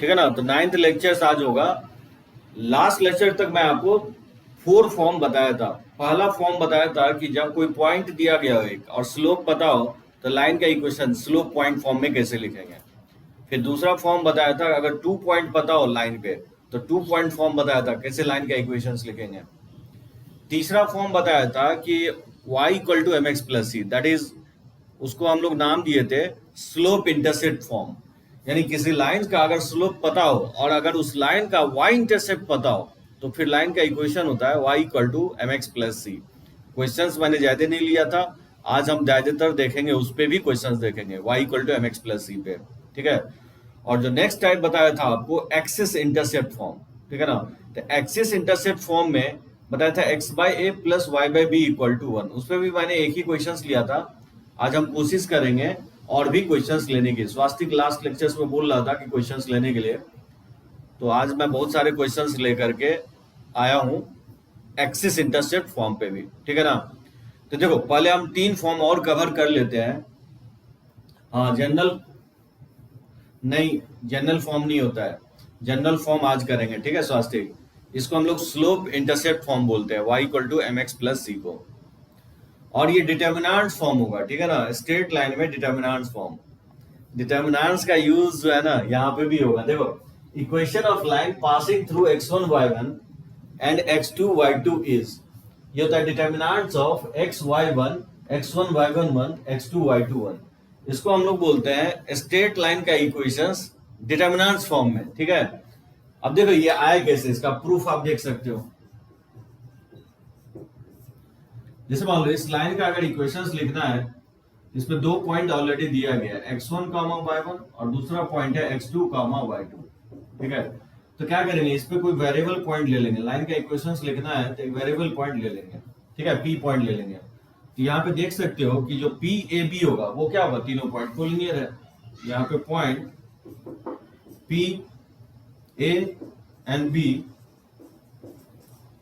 ठीक है ना। तो 9th लेक्चर आज होगा। लास्ट लेक्चर तक मैं आपको 4 फॉर्म बताया था। पहला फॉर्म बताया था कि जब कोई पॉइंट दिया गया हो एक और स्लोप पता हो तो लाइन का इक्वेशन स्लोप पॉइंट फॉर्म में कैसे लिखेंगे। फिर दूसरा फॉर्म बताया था अगर 2 पॉइंट पता हो लाइन पे तो 2 पॉइंट फॉर्म बताया था कैसे लाइन का इक्वेशंस लिखेंगे। तीसरा फॉर्म बताया था कि y equal to m x plus c, that is उसको हम लोग नाम दिए थे स्लोप इंटरसेप्ट फॉर्म। यानी किसी लाइन का अगर स्लोप पता हो और अगर उस लाइन का y इंटरसेप्ट पता हो तो फिर लाइन का इक्वेशन होता है y equal to m x plus c. Questions मैंने ज्यादा नहीं लिया था, आज हम ज्यादातर देखेंगे, उस पर भी क्वेश्चंस देखेंगे y equal to m x plus c पे। ठीक है। और जो नेक्स्ट टाइप बताया था आपको एक्सिस इंटरसेप्ट फॉर्म। ठीक है ना। तो एक्सिस इंटरसेप्ट फॉर्म में बताया था x by a plus y by b equal to 1। उस पर भी मैंने एक ही क्वेश्चंस लिया था। आज हम कोशिश करेंगे और भी क्वेश्चंस लेने की। स्वास्तिक लास्ट लेक्चर्स में बोल रहा था कि क्वेश्चंस लेने के लिए, तो आज मैं बहुत सारे क्वेश्चंस लेकर के आया हूं एक्सिस इंटरसेप्ट फॉर्म पे भी। ठीक है ना। तो देखो पहले हम 3 फॉर्म और कवर कर लेते हैं। हाँ जनरल नहीं, जनरल फॉर्म नहीं होता है, जनरल फॉर्म आज करेंगे। ठीक है स्वास्तिक, इसको हम लोग स्लोप इंटरसेप्ट फॉर्म बोलते हैं y equal to m x plus c को। और ये डिटर्मिनेंट फॉर्म होगा। ठीक है ना। स्ट्रेट लाइन में डिटर्मिनेंट फॉर्म, डिटर्मिनेंट्स का यूज जो है ना यहाँ पे भी होगा। देखो equation of line passing through x1 y1 and x2 y2 is, ये होता है determinants of x y1 x1 y1 1 x2 y2 1। इसको हम लोग बोलते हैं स्ट्रेट लाइन का इक्वेशंस डिटर्मिनेंट्स फॉर्म में। ठीक है। अब देखो ये आया कैसे, इसका प्रूफ आप देख सकते हो। जैसे मान लो इस लाइन का अगर इक्वेशंस लिखना है, इसमें 2 पॉइंट ऑलरेडी दिया गया है x1 y1 और दूसरा पॉइंट है x2 y2। ठीक है। तो क्या करेंगे, इस पे कोई वेरिएबल पॉइंट ले लेंगे। लाइन का इक्वेशंस लिखना है तो एक वेरिएबल पॉइंट ले लेंगे। ठीक है, p पॉइंट ले लेंगे। तो यहाँ पे देख सकते हो कि जो p a b होगा वो क्या होगा, तीनों पॉइंट कोलिनियर है। यहाँ पे point p a and b,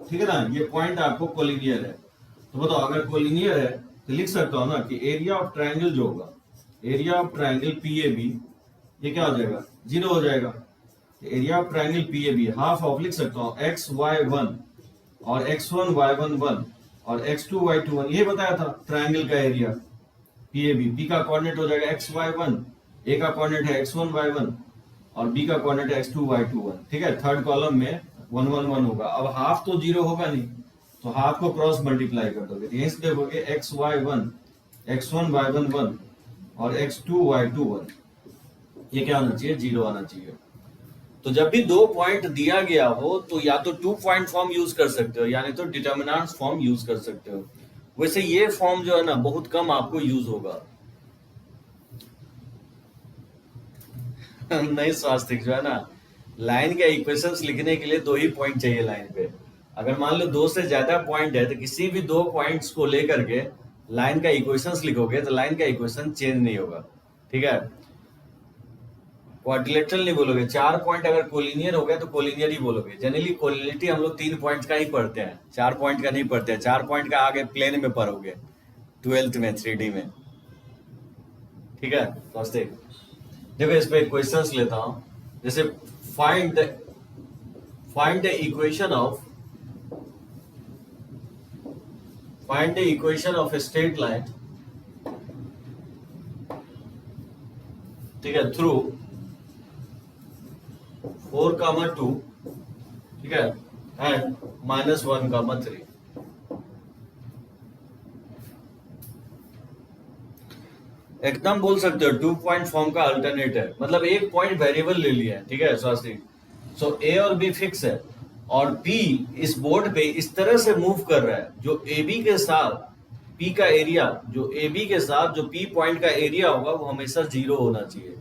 ठीक है ना, ये पॉइंट आपको कोलिनियर है। तो बताओ अगर कोलिनियर है तो लिख सकता हूं ना कि एरिया ऑफ ट्रायंगल जो होगा, एरिया ऑफ ट्रायंगल PAB, ये क्या हो जाएगा, 0 हो जाएगा। Area of triangle PAB half of लिख सकता हूं XY1 और X1 Y1 1 और X2 Y2 1। ये बताया था ट्रायंगल का एरिया PAB। B का कोऑर्डिनेट हो जाएगा XY1, A का कोऑर्डिनेट है X1 Y1 और B का कोऑर्डिनेट है X2 Y2 1। ठीक है। थर्ड कॉलम में 1 1 1 होगा। अब हाफ तो 0 होगा नहीं, तो हाफ को क्रॉस मल्टीप्लाई कर दोगे, यहीं से देखोगे XY1 X1 Y1 1 और X2 Y2 1, ये क्या होना चाहिए, 0 आना चाहिए। तो जब भी 2 पॉइंट दिया गया हो तो या तो 2 पॉइंट फॉर्म यूज कर सकते हो, यानी तो डिटर्मिनेंट्स फॉर्म यूज कर सकते हो। वैसे ये फॉर्म जो है ना बहुत कम आपको यूज होगा। नहीं स्वास्तिक जो है ना, लाइन के इक्वेशंस लिखने के लिए 2 ही पॉइंट चाहिए लाइन पे। अगर मान लो 2 से ज्यादा पॉइंट है तो किसी भी 2 पॉइंट्स को लेकर के लाइन का इक्वेशंस लिखोगे तो लाइन का इक्वेशन चेंज नहीं होगा। ठीक है। क्वाड्रिलेटरल नहीं बोलोगे। 4 पॉइंट अगर कोलिनियर हो गया तो कोलिनियर ही बोलोगे। जनरली कोलिनियरिटी हम लोग 3 पॉइंट्स का ही पढ़ते हैं, 4 पॉइंट का नहीं पढ़ते हैं। 4 पॉइंट का आगे प्लेन में पढ़ोगे 12th में 3D में। ठीक है। स्वास्तिक देखो इस पे क्वेश्चंस लेता हूं। जैसे find the equation of a straight line, ठीक है, थ्रू 4, 2, ठीक है, एंड -1, 3। एकदम बोल सकते हो 2 पॉइंट फॉर्म का अल्टरनेट है, मतलब एक पॉइंट वेरिएबल ले लिया है। ठीक है स्वास्तिक। सो A और B फिक्स है और P इस बोर्ड पे इस तरह से मूव कर रहा है जो AB के साथ P का एरिया, जो AB के साथ जो P पॉइंट का एरिया होगा वो हमेशा 0 होना चाहिए।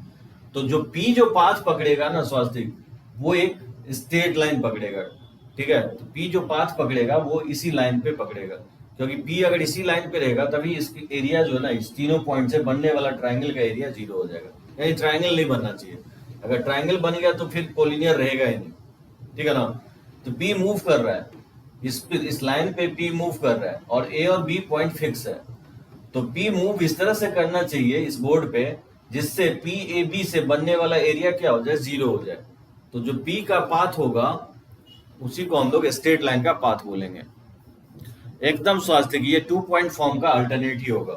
तो जो P जो पाथ पकड़ेगा ना स्वास्तिक, वो एक स्ट्रेट लाइन पकड़ेगा। ठीक है। तो P जो पाथ पकड़ेगा वो इसी लाइन पे पकड़ेगा, क्योंकि P अगर इसी लाइन पे रहेगा तभी इसकी एरिया जो है ना इस तीनों पॉइंट से बनने वाला ट्रायंगल का एरिया 0 हो जाएगा। यानी ट्रायंगल नहीं बनना चाहिए। अगर ट्रायंगल बन गया तो फिर कोलिनियर रहेगा ही नहीं। ठीक है ना। तो P मूव कर रहा है, इस लाइन पे P मूव कर रहा है और A और B पॉइंट फिक्स है। तो P मूव इस तरह से करना चाहिए इस बोर्ड पे जिससे PAB से बनने वाला एरिया क्या हो जाए, 0 हो जाए। तो जो P का पाथ होगा उसी को हम लोग स्ट्रेट लाइन का पाथ बोलेंगे। एकदम स्वास्थ्य की ये 2 पॉइंट फॉर्म का अल्टरनेट ही होगा।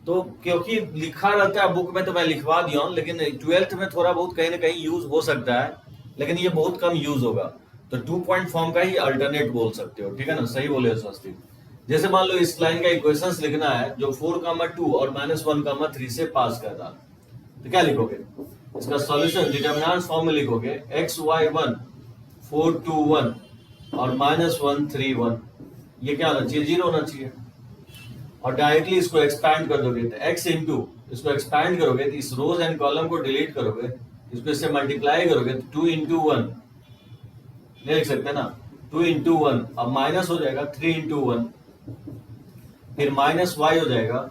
तो क्योंकि लिखा रहता है बुक में तो मैं लिखवा दिया हूँ, लेकिन 12th में थोड़ा बहुत कहीं ना कहीं यूज हो सकता है, लेकिन ये बहुत कम यूज होगा। तो 2 पॉइंट फॉर्म का ही अल्टरनेट बोल सकते हो, ठीक है ना, सही बोले स्वास्थ्य। जैसे मान लो इस लाइन का इक्वेशंस लिखना है जो 4, 2 और -1, 3 से पास कर रहा, तो क्या लिखोगे? इसका सॉल्यूशन डिटरमिनेंट फॉर्म में लिखोगे x y1 4 2 1 और -1 3 1। ये क्या होना चाहिए? 0 होना चाहिए। और डायरेक्टली इसको एक्सपैंड कर दोगे तो x इंटू इसको एक्सपैंड करोगे तो इस रोज एंड कॉलम को डिलीट करोगे, इसको इससे मल्टीप्लाई करोगे तो 2 इंटू 1 नहीं लिख सकते ना, 2 इंटू 1। अब माइनस हो जाएगा 3 इंटू 1, फिर माइनस y हो जाएगा,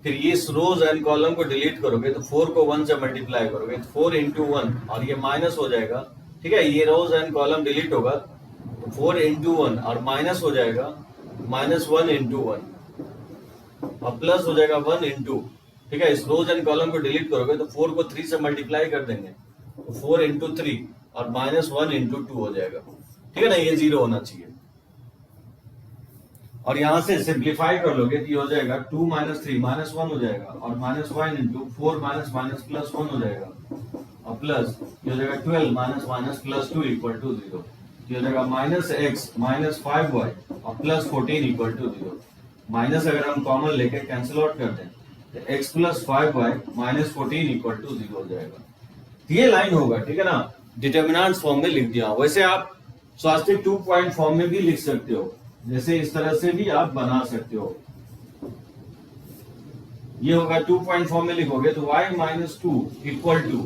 फिर ये इस रोज एंड कॉलम को डिलीट करोगे तो 4 को 1 से मल्टीप्लाई करोगे तो 4 इंटू 1 और ये माइनस हो जाएगा, ठीक है। ये रोज एंड कॉलम डिलीट होगा तो 4 इंटू 1 और माइनस हो जाएगा -1 इंटू 1 और प्लस हो जाएगा 1 इंटू, ठीक है। इस रोज एंड कॉलम को डिलीट करोगे तो 4 को 3 से मल्टीप्लाई कर देंगे तो 4 इंटू 3 और -1 इंटू 2 हो जाएगा, ठीक है ना। ये 0 होना चाहिए। और यहां से सिंप्लीफाई कर लोगे तो ये हो जाएगा 2 - 3 -1 हो जाएगा और -1 इंटू 4 माइनस प्लस 1 हो जाएगा और प्लस ये हो जाएगा 12 माइनस प्लस 2 इक्वल टू 0। ये हो जाएगा -x -5y और प्लस 14 इक्वल टू 0। माइनस अगर हम कॉमन लेके कैंसिल आउट कर दें तो x plus 5y minus 14 equal to 0 हो जाएगा। ये लाइन होगा, ठीक है ना। डिटर्मिनेंट फॉर्म में लिख दिया। वैसे आप स्वास्थ्य 2 पॉइंट फॉर्म में भी लिख सकते हो, जैसे इस तरह से भी आप बना सकते हो। ये होगा 2 पॉइंट फॉर्म में लिखोगे तो y माइनस 2 इक्वल टू,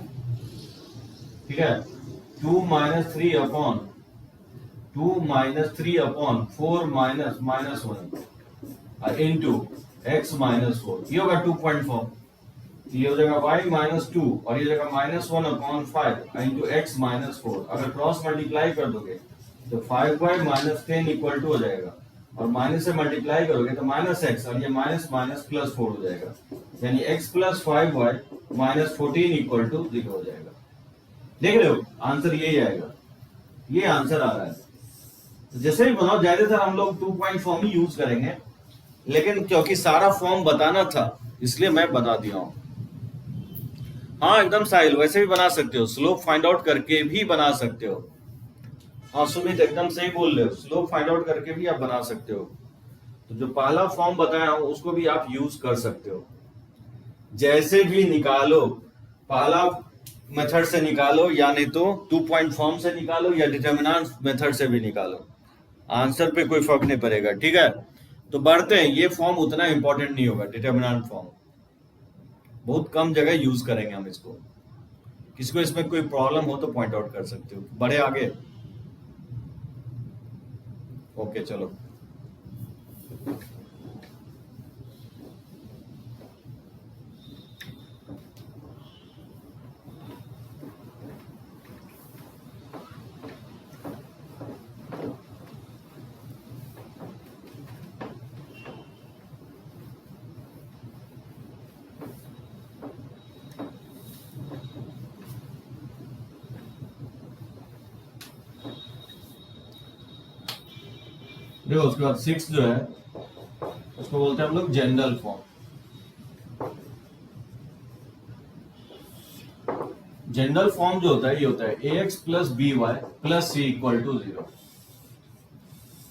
ठीक है, 2 - 3 upon 4 minus 1 into x minus 4। ये होगा 2 पॉइंट फॉर्म। ये हो जाएगा y माइनस 2 और ये हो जाएगा -1 अपॉन 5 इंटू x माइनस 4। अगर क्रॉस मल्टीप्लाई कर दोगे तो 5y माइनस 10 इक्वल टू हो जाएगा और माइनस से मल्टीप्लाई करोगे तो -x और ये माइनस प्लस 4 हो जाएगा, यानी x plus 5y minus 14 equal to 0 हो जाएगा। देख रहे हो, आंसर यही आएगा। ये आंसर आ रहा है। तो जैसे भी बनाओ, ज्यादातर हम लोग 2 पॉइंट फॉर्म ही यूज करेंगे, लेकिन क्योंकि सारा फॉर्म बताना था इसलिए मैं बता दिया हूं। हाँ एकदम साहिल, वैसे भी बना सकते हो, स्लोप फाइंड आउट करके भी बना सकते हो। हाँ सुमित एकदम सही बोल रहे हो, स्लोप फाइंड आउट करके भी आप बना सकते हो। तो जो पहला फॉर्म बताया हूं उसको भी आप यूज कर सकते हो। जैसे भी निकालो, पहला मेथड से निकालो या नहीं तो 2 पॉइंट फॉर्म से निकालो या डिटर्मिनेंट मेथड से भी निकालो, आंसर पे कोई फर्क नहीं पड़ेगा, ठीक है। तो बढ़ते हैं। ये फॉर्म उतना इंपॉर्टेंट नहीं होगा, डिटर्मिनेंट फॉर्म बहुत कम जगह यूज करेंगे हम इसको। किसी को इसमें कोई प्रॉब्लम हो तो पॉइंट आउट कर सकते हो। बढ़े आगे। ओके चलो। देखो उसके बाद 6 जो है उसको बोलते हैं हम लोग जनरल फॉर्म। जनरल फॉर्म जो होता है ये होता है ax plus b y plus c equal to 0।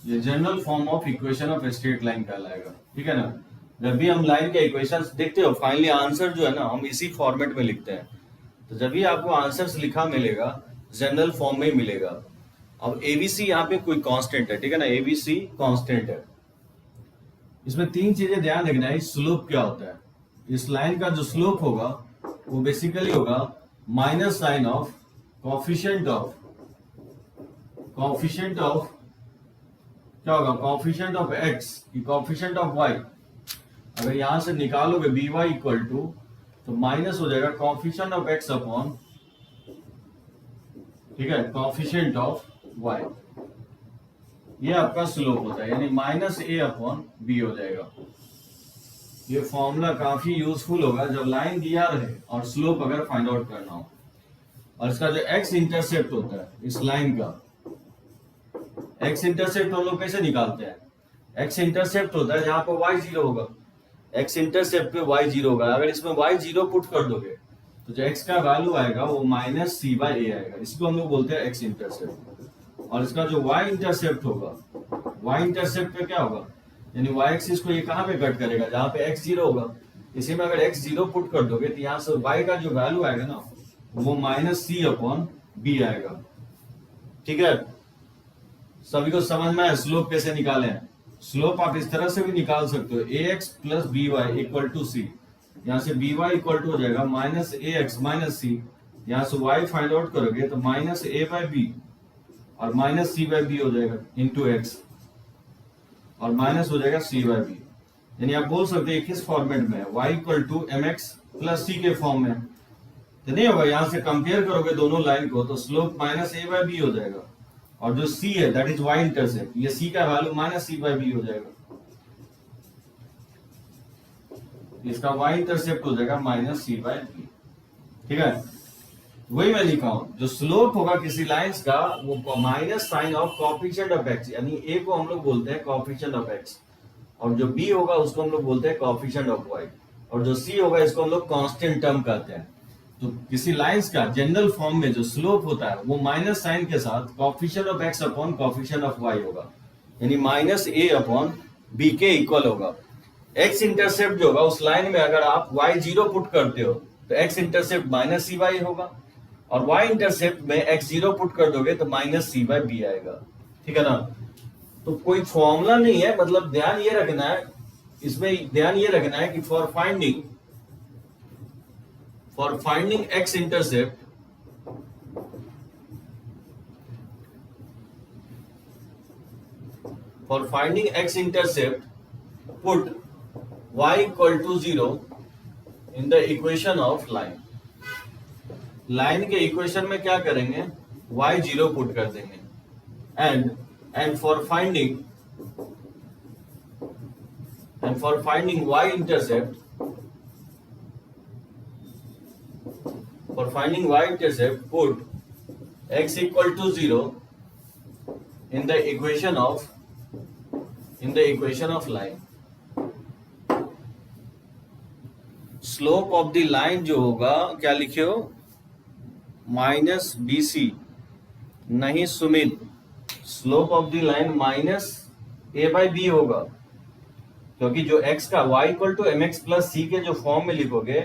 ये general form of equation of straight line कहलाएगा, ठीक है ना। जब भी हम लाइन के इक्वेशंस देखते हो, फाइनली आंसर जो है ना हम इसी फॉर्मेट में लिखते हैं। तो जब भी आपको आंसर्स लिखा मिलेगा जनरल फॉर्म में ही मिलेगा। अब एबीसी यहाँ पे कोई कांस्टेंट है, ठीक है ना, एबीसी कांस्टेंट है। इसमें 3 चीजें ध्यान रखना है। स्लोप क्या होता है? इस लाइन का जो स्लोप होगा वो बेसिकली होगा minus sign of coefficient of क्या होगा, कोफिशिएंट ऑफ एक्स की कोफिशिएंट ऑफ वाई। अगर यहां से निकालोगे बी वाई इक्वल टू तो माइनस हो जाएगा कोफिशिएंट ऑफ एक्स अपॉन, ठीक है, कोफिशिएंट ऑफ वाई। ये आपका स्लोप होता है, यानी माइनस ए अपॉन बी हो जाएगा। ये फॉर्मूला काफी यूजफुल होगा जब लाइन दिया रहे और स्लोप अगर फाइंड आउट करना हो। और इसका जो एक्स इंटरसेप्ट होता है इस लाइन का, एक्स इंटरसेप्ट हम लोग कैसे निकालते हैं? एक्स इंटरसेप्ट होता है जहां पर वाई जीरो होगा, एक्स इंटरसेप्ट पे वाई जीरो होगा। अगर इसमें वाई जीरो पुट कर दोगे तो जो एक्स का वैल्यू आएगा वो माइनस सी बाई ए आएगा, इसको हम लोग बोलते हैं एक्स इंटरसेप्ट। और इसका जो वाई इंटरसेप्ट होगा, वाई इंटरसेप्ट पे क्या होगा, यानी वाई एक्सिस को ये कहाँ पे कट करेगा, जहां पे एक्स जीरो होगा। इसी में अगर एक्स जीरो पुट कर दोगे तो यहाँ से वाई का जो वैल्यू आएगा ना वो माइनस सी अपॉन बी आएगा। ठीक है, सभी को समझ में आया स्लोप कैसे निकाले हैं? स्लोप आप इस तरह से भी निकाल सकते हो, a x plus b y equal to c. यहाँ से बी वाई इक्वल टू हो जाएगा minus a x minus c, यहाँ से वाई फाइंड आउट करोगे तो माइनस ए बाई बी और माइनस सी बाई बी हो जाएगा इंटू एक्स और माइनस हो जाएगा सी बाई बी। यानी आप बोल सकते हैं किस फॉर्मेट में है, y equal to m x plus c के फॉर्म में तो नहीं होगा। यहां से कंपेयर करोगे दोनों लाइन को तो slope minus a by b हो जाएगा और जो c है दैट इज y इंटरसेप्ट, ये c का value minus c by b हो जाएगा, इसका y इंटरसेप्ट हो जाएगा माइनस सी बाई बी। ठीक है, वही मैं लिखा हूं, जो स्लोप होगा किसी लाइंस का वो minus sign of coefficient of x, यानी a को हम लोग बोलते हैं कोएफिशिएंट ऑफ x और जो b होगा उसको हम लोग बोलते हैं कोएफिशिएंट ऑफ y और जो c होगा इसको हम लोग कांस्टेंट टर्म कहते हैं। तो किसी लाइंस का जनरल फॉर्म में जो स्लोप होता है वो माइनस साइन के साथ coefficient of x upon coefficient of y होगा, यानी माइनस a अपॉन b के इक्वल होगा। x इंटरसेप्ट जो होगा उस लाइन में अगर आप y जीरो पुट करते हो तो x इंटरसेप्ट माइनस सी वाई होगा और y इंटरसेप्ट में x जीरो पुट कर दोगे तो माइनस सी बाई बी आएगा। ठीक है ना, तो कोई फॉर्मूला नहीं है, मतलब ध्यान ये रखना है, इसमें ध्यान ये रखना है कि for finding x intercept put y equal to 0 in the equation of line. Line के इक्वेशन में क्या करेंगे, y जीरो पुट कर देंगे and for finding y intercept, put x equal to 0 in the equation of line। Slope of the line जो होगा क्या लिखे हो, माइनस बी सी, नहीं Sumit, slope of the line minus a by b होगा, क्योंकि जो x का y equal to m x plus c के जो फॉर्म में लिखोगे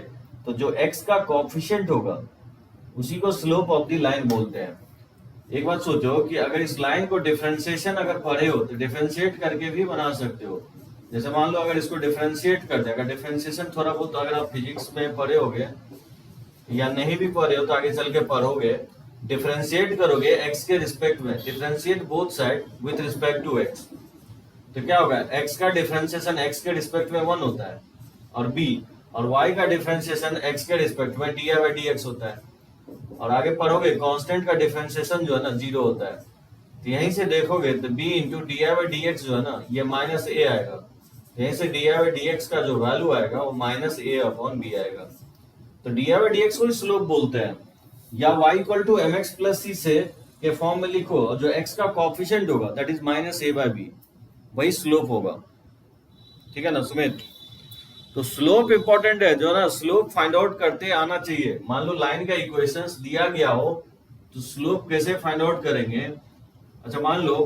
तो जो x का कोएफिशिएंट होगा उसी को स्लोप ऑफ द लाइन बोलते हैं। एक बात सोचो कि अगर इस लाइन को डिफरेंशिएशन अगर पढ़े हो तो डिफरेंशिएट करके भी बना सकते हो। जैसे मान लो अगर इसको डिफरेंशिएट कर दे, अगर डिफरेंशिएशन थोड़ा बहुत अगर आप फिजिक्स में पढ़े होगे या नहीं भी पढ़े हो तो आगे चल के पढ़ोगे, डिफरेंशिएट करोगे x के रिस्पेक्ट में, differentiate both side with respect to x, तो क्या होगा, x का डिफरेंशिएशन x के रिस्पेक्ट में 1 होता है और b, और y का डिफरेंशिएशन x के रिस्पेक्ट में dy बाई dx होता है। और आगे पढ़ोगे कांस्टेंट का डिफरेंशिएशन जो है ना 0 होता है, तो यहीं से देखोगे तो b into D by d x जो है ना ये माइनस a आएगा, यहीं से डी बाई डी एक्स का जो वैल्यू आएगा वो माइनस a अपॉन b आएगा। तो डी बाई डी एक्स को स्लोप बोलते हैं, या y equal to m x plus c से के फॉर्म में लिखो और जो x का कोएफिशिएंट होगा that is minus a by b, वही स्लोप होगा। ठीक है ना सुमित, तो स्लोप इंपॉर्टेंट है, जो ना स्लोप फाइंड आउट करते आना चाहिए। मान लो लाइन का इक्वेशंस दिया गया हो तो स्लोप कैसे फाइंड आउट करेंगे। अच्छा मान लो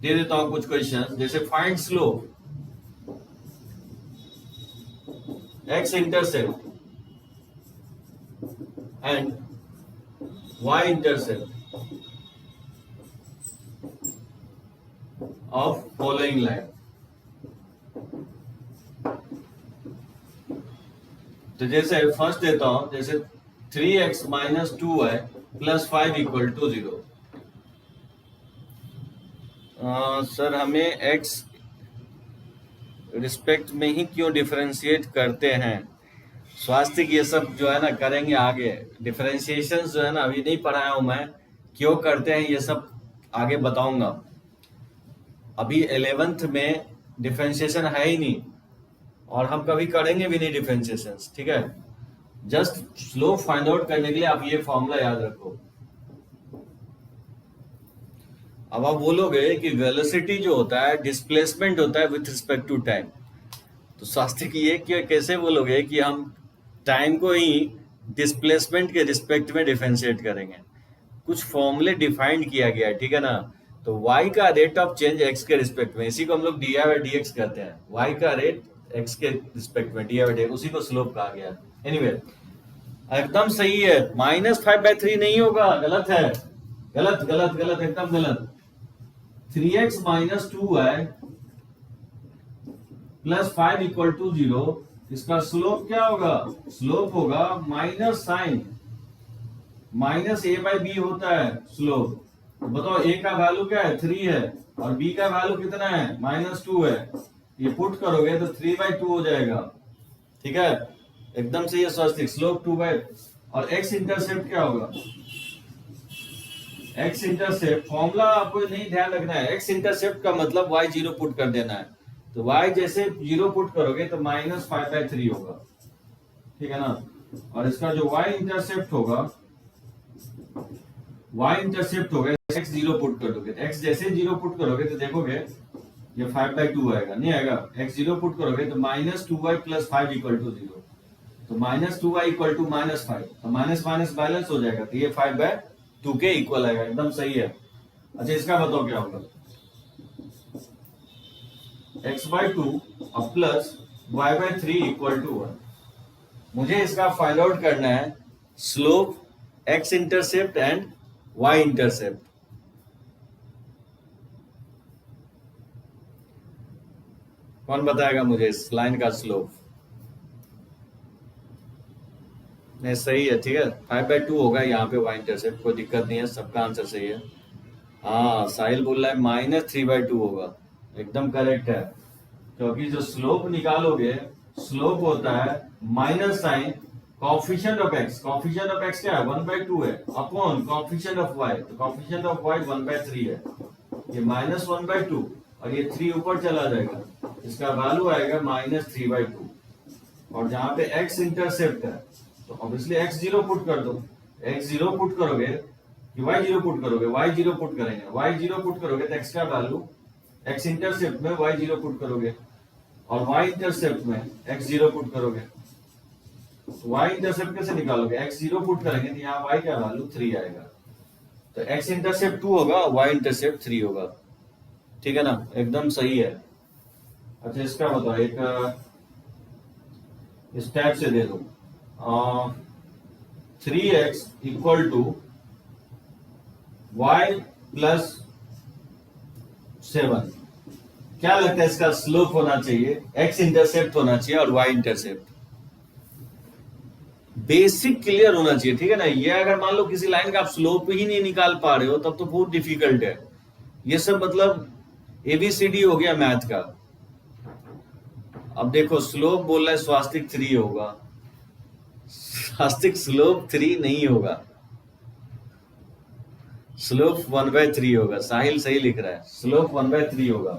दे देता हूं कुछ क्वेश्चंस, जैसे find slope x intercept and y intercept of following line. तो जैसे फर्स्ट देता हूं, जैसे 3x minus 2y plus 5 equal to 0। Sir हमें x रिस्पेक्ट में ही क्यों डिफरेंशिएट करते हैं, स्वास्थ्य ये सब जो है ना करेंगे आगे, डिफरेंशिएशन जो है ना अभी नहीं पढ़ाया हूं मैं, क्यों करते हैं ये सब आगे बताऊंगा। अभी 11th में डिफरेंशिएशन है ही नहीं और हम कभी करेंगे भी नहीं डिफरेंशिएशन। ठीक है, जस्ट स्लोप फाइंड आउट करने के लिए आप ये फॉर्मूला याद रखो। अब आप बोलोगे कि वेलोसिटी जो होता है डिस्प्लेसमेंट होता है विथ रिस्पेक्ट टू टाइम, तो शास्त्री की ये कैसे बोलोगे कि हम टाइम को ही डिस्प्लेसमेंट के रिस्पेक्ट में डिफरेंशिएट करेंगे। कुछ फॉर्मूले डिफाइंड किया गया है, ठीक है ना। तो y का रेट ऑफ चेंज x के रिस्पेक्ट में, इसी को हम लोग डी बाई डी एक्स कहते हैं। y का रेट x के रिस्पेक्ट में डी बाई डी एक्स, उसी को स्लोप कहा गया। एनीवे एकदम सही है, -5/3 नहीं होगा, गलत है, गलत गलत गलत एकदम गलत। 3x - 2y + 5 = 0, इसका स्लोप क्या होगा? स्लोप होगा माइनस साइन -a/b होता है स्लोप। तो बताओ a का वैल्यू क्या है? 3 है, और b का वैल्यू कितना है? -2 है। ये पुट करोगे तो 3/2 हो जाएगा, ठीक है, एकदम से ये स्वास्तिक स्लोप 2/, और x इंटरसेप्ट क्या होगा? x इंटरसेप्ट फॉर्मूला आपको नहीं ध्यान रखना है, x इंटरसेप्ट का मतलब y 0 पुट कर देना है। तो y जैसे 0 पुट करोगे तो -5/3 होगा, ठीक है ना। और इसका जो y इंटरसेप्ट होगा x 0 पुट कर दोगे, x जैसे 0 पुट करोगे तो देखोगे ये 5/2 आएगा, नहीं आएगा। x 0 पुट करोगे तो -2y + 5 = 0, तो -2y = -5, तो माइनस माइनस बैलेंस हो जाएगा, तो ये 5/2 के इक्वल आएगा, एकदम सही है। अच्छा इसका बताओ क्या होगा? x/2 अब प्लस y/3 = 1। मुझे इसका फाइंड आउट करना है slope, x intercept and y intercept. कौन बताएगा मुझे इस लाइन का स्लोप? नहीं सही है, ठीक है, 5/2 होगा यहाँ पे y इंटरसेप्ट, कोई दिक्कत नहीं है, सबका आंसर सही है। हाँ साहिल बोल रहा है -3/2 होगा, एकदम करेक्ट है, क्योंकि जो स्लोप निकालोगे, स्लोप होता है minus sign coefficient of x, coefficient of x क्या है? 1/2 है, अपॉन कॉफिशिएंट ऑफ y, तो कॉफिशिएंट ऑफ y 1/3 है, ये -1/2, और ये 3 ऊपर चला जाएगा, इसका वैल्यू आएगा -3/2। और जहां पे x इंटरसेप्ट है तो ऑब्वियसली x 0 पुट कर दो, x 0 पुट करोगे कि y 0 पुट करोगे? y 0 पुट करेंगे, y 0 पुट करोगे तो x का वैल्यू, x इंटरसेप्ट में y 0 पुट करोगे, और y इंटरसेप्ट में x 0 पुट करोगे। y इंटरसेप्ट कैसे निकालोगे? x 0 पुट करेंगे तो यहाँ y का वैल्यू 3 आएगा, तो x इंटरसेप्ट 2 होगा, y इंटरसेप्ट 3 होगा, ठीक है ना, एकदम सही है। अच्छा इसका बताओ, एक इस टाइप से दे दो, 3x = y + 7, क्या लगता है इसका स्लोप होना चाहिए? x इंटरसेप्ट होना चाहिए और y इंटरसेप्ट, बेसिक क्लियर होना चाहिए, ठीक है ना। ये अगर मान लो किसी लाइन का आप स्लोप ही नहीं निकाल पा रहे हो तब तो बहुत डिफिकल्ट है। ये सब मतलब ABCD हो गया मैथ का। अब देखो स्लोप बोल रहा है स्वास्तिक 3 होगा, स्वास्तिक स्लोप 3 नहीं होगा, स्लोप 1/3 होगा। साहिल सही लिख रहा है, स्लोप 1/3 होगा।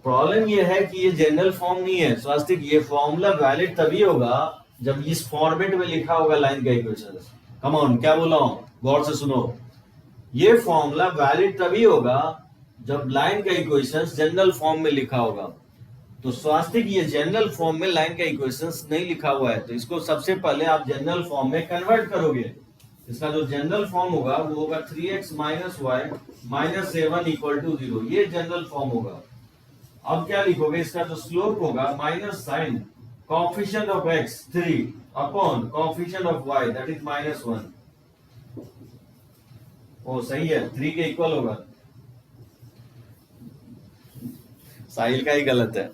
प्रॉब्लम ये है कि ये जनरल फॉर्म नहीं है स्वास्तिक, ये फॉर्मूला वैलिड तभी होगा जब इस फॉर्मेट में लिखा होगा लाइन का इक्वेशन। कम ऑन, क्या बोला हूं, गौर से सुनो। ये फॉर्मूला वैलिड तभी होगा जब लाइन का इक्वेशन जनरल फॉर्म में लिखा होगा। तो स्वास्तिक ये जनरल फॉर्म में लाइन का इक्वेशंस नहीं लिखा हुआ है, तो इसको सबसे पहले आप जनरल फॉर्म में कन्वर्ट करोगे। इसका जो जनरल फॉर्म होगा वो होगा 3x - y - 7 = 0, ये जनरल फॉर्म होगा। अब क्या लिखोगे? इसका जो स्लोप होगा minus sign coefficient of x 3 upon coefficient of y that is -1। ओ सही है, 3 के इक्वल होगा। साहिल का ही गलत है,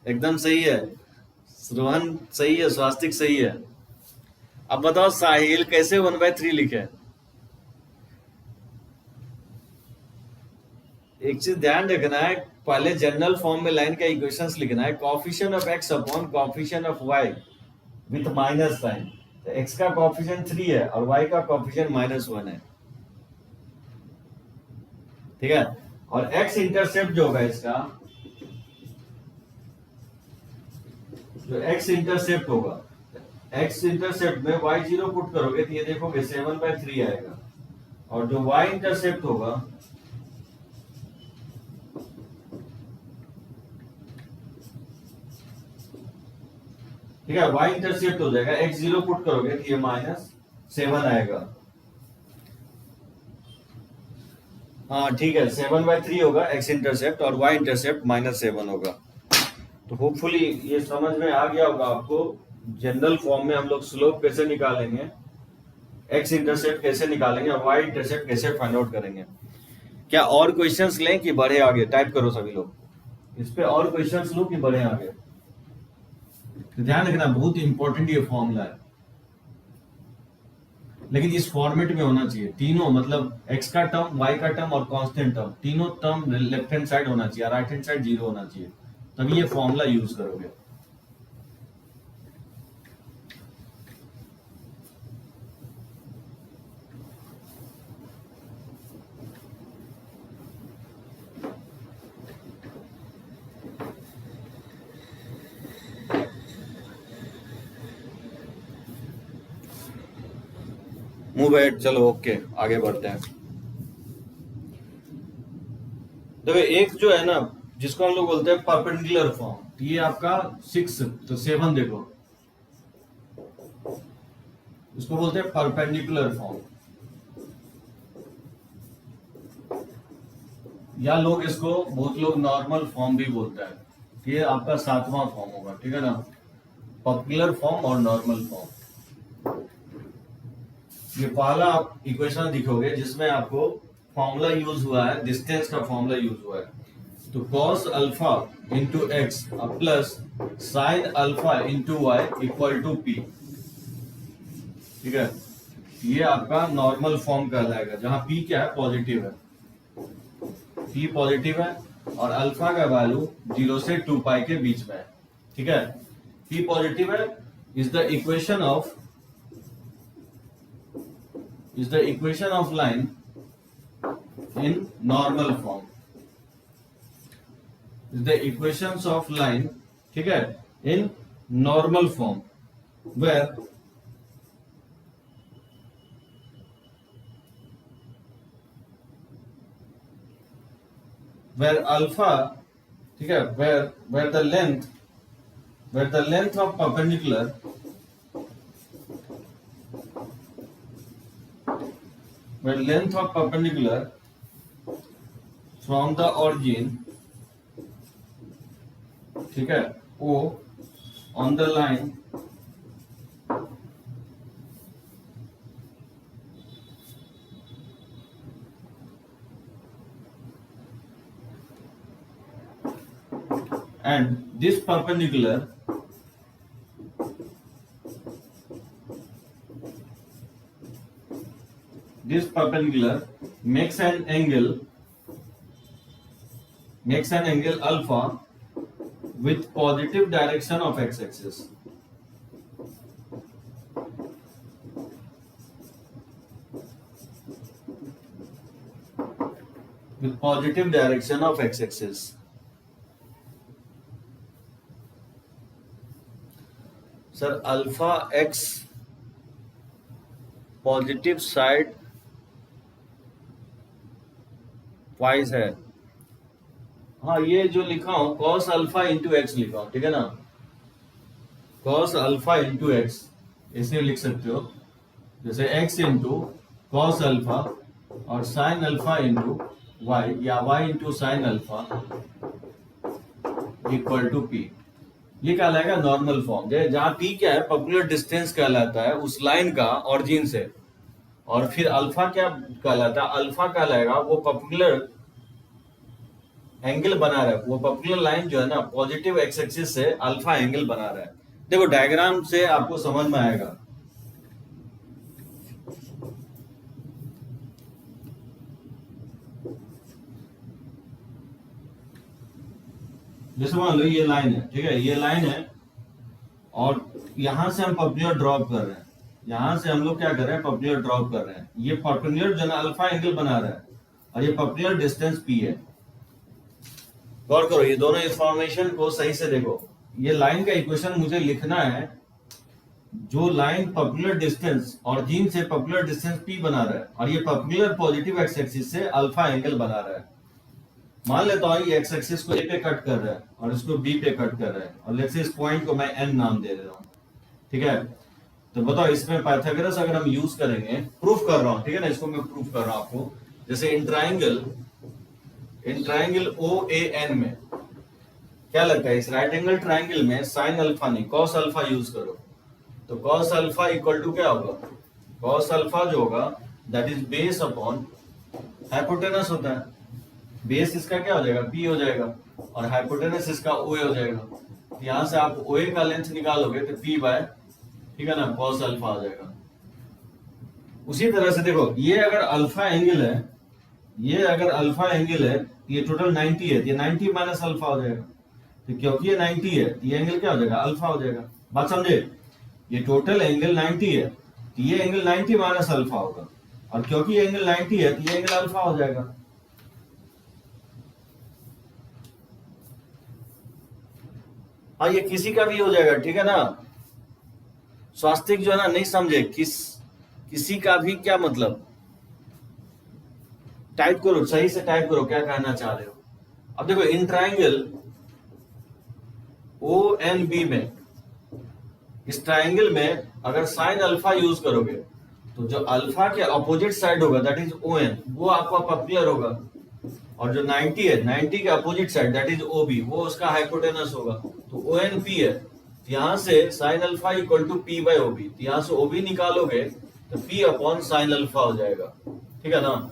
एकदम सही है, रोहन सही है, स्वास्तिक सही है। अब बताओ साहिल कैसे 1/3 लिखे? एक चीज ध्यान रखना है, पहले जनरल फॉर्म में लाइन का इक्वेशंस लिखना है, coefficient of x upon coefficient of y with minus sign. तो x का कॉफिशिएंट 3 है और y का कॉफिशिएंट -1 है, ठीक है। और x इंटरसेप्ट जो होगा इसका, जो x इंटरसेप्ट होगा, एक्स इंटरसेप्ट में y0 पुट करोगे तो ये देखोगे 7/3 आएगा, और जो y इंटरसेप्ट होगा ठीक है, y इंटरसेप्ट हो जाएगा, x0 पुट करोगे तो ये -7 आएगा। हाँ ठीक है, 7/3 होगा x इंटरसेप्ट और y इंटरसेप्ट -7 होगा। तो होपफुली ये समझ में आ गया होगा आपको। जनरल फॉर्म में हम लोग स्लोप कैसे निकालेंगे, x इंटरसेप्ट कैसे निकालेंगे और y इंटरसेप्ट कैसे फाइंड आउट करेंगे। क्या और क्वेश्चंस लें कि बढ़े आगे? टाइप करो सभी लोग, इस पे और क्वेश्चंस लो कि बढ़े आगे। तो ध्यान रखना, बहुत इंपॉर्टेंट ये फॉर्मूला है, लेकिन इस फॉर्मेट में होना चाहिए। तीनों मतलब x का टर्म, y का टर्म और कांस्टेंट टर्म, तीनों टर्म लेफ्ट हैंड साइड होना चाहिए, राइट हैंड साइड 0 होना चाहिए, तभी ये फॉर्मूला यूज करोगे। मूव एट, चलो ओके आगे बढ़ते हैं। देखो एक जो है ना, जिसको हम लोग बोलते हैं परपेंडिकुलर फॉर्म, ये आपका 6 तो 7 देखो, इसको बोलते हैं परपेंडिकुलर फॉर्म, या लोग इसको, बहुत लोग नॉर्मल फॉर्म भी बोलता है। ये आपका 7वां फॉर्म होगा, ठीक है ना, परपेंडिकुलर फॉर्म और नॉर्मल फॉर्म। ये पहला आप इक्वेशन दिखोगे जिसमें आपको फॉर्मूला यूज हुआ है, डिस्टेंस का फॉर्मूला यूज हुआ है। तो cos alpha into x plus sine alpha into y equal to p, ठीक है। ये आपका नॉर्मल फॉर्म कहलाएगा, जहां पी क्या है, पॉजिटिव है, पी पॉजिटिव है और अल्फा का वैल्यू 0 से 2 पाई के बीच में है, ठीक है। पी पॉजिटिव है is the equation of line in normal form, is the equations of line, ठीक है, in normal form where alpha, ठीक है, where the length of perpendicular from the origin, ठीक है, O on the line and this perpendicular makes an angle alpha with positive direction of x-axis. With positive direction of x-axis. Sir alpha x positive side wise है। हाँ, ये जो लिखा हूं cos alpha into x लिखा हूं, ठीक है ना, cos अल्फा इंटू एक्स ऐसे लिख सकते हो, जैसे x इंटू कॉस अल्फा और साइन अल्फा इंटू वाई, या y into sine alpha equal to p. ये कहलाएगा नॉर्मल फॉर्म, जहां p क्या है, पॉपुलर डिस्टेंस कहलाता है उस लाइन का ऑरिजिन से, और फिर अल्फा क्या कहलाता है, अल्फा कहलाएगा वो पॉपुलर एंगल बना रहा है, वो पॉपुलर लाइन जो है ना पॉजिटिव एक्स एक्सिस से अल्फा एंगल बना रहा है। देखो डायग्राम से आपको समझ में आएगा। जैसे मान लो ये लाइन है, ठीक है, ये लाइन है और यहां से हम पॉपुलर ड्रॉप कर रहे हैं, यहां से हम लोग क्या कर रहे हैं, पॉपुलर ड्रॉप कर रहे हैं। ये पॉपुलर जो है अल्फा एंगल बना रहा है और ये पॉपुलर डिस्टेंस पी है। गौर करो, ये दोनों इंफॉर्मेशन को सही से देखो। ये लाइन का इक्वेशन मुझे लिखना है जो लाइन पर्पेंडिकुलर डिस्टेंस ऑरिजिन से पर्पेंडिकुलर डिस्टेंस p बना रहा है और ये पर्पेंडिकुलर पॉजिटिव एक्स एक्सिस से अल्फा एंगल बना रहा है। मान लेता हूं ये एक्स एक्सिस को a पे कट कर रहा है और इसको b पे कट कर रहा है और लेट्स से इस पॉइंट को मैं n नाम दे रहा हूं, ठीक है। तो बताओ इसमें पाइथागोरस अगर हम यूज करेंगे, प्रूफ कर रहा हूं, ठीक है ना, इसको मैं प्रूफ कर रहा हूं आपको। जैसे इन ट्राइंगल ओ ए एन में क्या लगता है, इस राइट एंगल ट्राइंगल में साइन अल्फा नहीं कॉस अल्फा यूज करो, तो कॉस अल्फा इक्वल टू क्या होगा, कॉस अल्फा जो होगा that is base upon hypotenuse होता है, बेस इसका क्या हो जाएगा p हो जाएगा और हाइपोटेनस इसका OA हो जाएगा। तो यहां से आप OA का लेंथ निकालोगे तो p बाय, ठीक है ना, कॉस अल्फा आ जाएगा। उसी तरह से देखो ये अगर अल्फा एंगल है, ये अगर अल्फा एंगल है, ये टोटल 90 है, ये 90 माइनस अल्फा हो जाएगा। तो क्योंकि ये 90 है तो ये एंगल क्या हो जाएगा, अल्फा हो जाएगा। बात समझे, ये टोटल एंगल 90 है तो ये एंगल 90 माइनस अल्फा होगा और क्योंकि ये एंगल 90 है तो ये एंगल अल्फा हो जाएगा। हाँ ये किसी का भी हो जाएगा, ठीक है ना। स्वास्तिक जो है ना नहीं समझे, किसी का भी क्या मतलब, टाइप करो सही से, टाइप करो क्या कहना चाह रहे हो। अब देखो इन ट्राइंगल ओ एन बी में, इस ट्राइंगल में अगर साइन अल्फा यूज करोगे तो जो अल्फा के अपोजिट साइड होगा दैट इज ओ एन, वो आपका पर्पेंडिकुलर होगा और जो 90 है 90 के opposite side that is O B, वो उसका हाइपोटेनस होगा। तो ओ एन पी है, तो यहां से sine alpha equal to p by O B, तो यहां से ओ बी निकालोगे तो पी अपॉन साइन अल्फा हो जाएगा, ठीक है ना।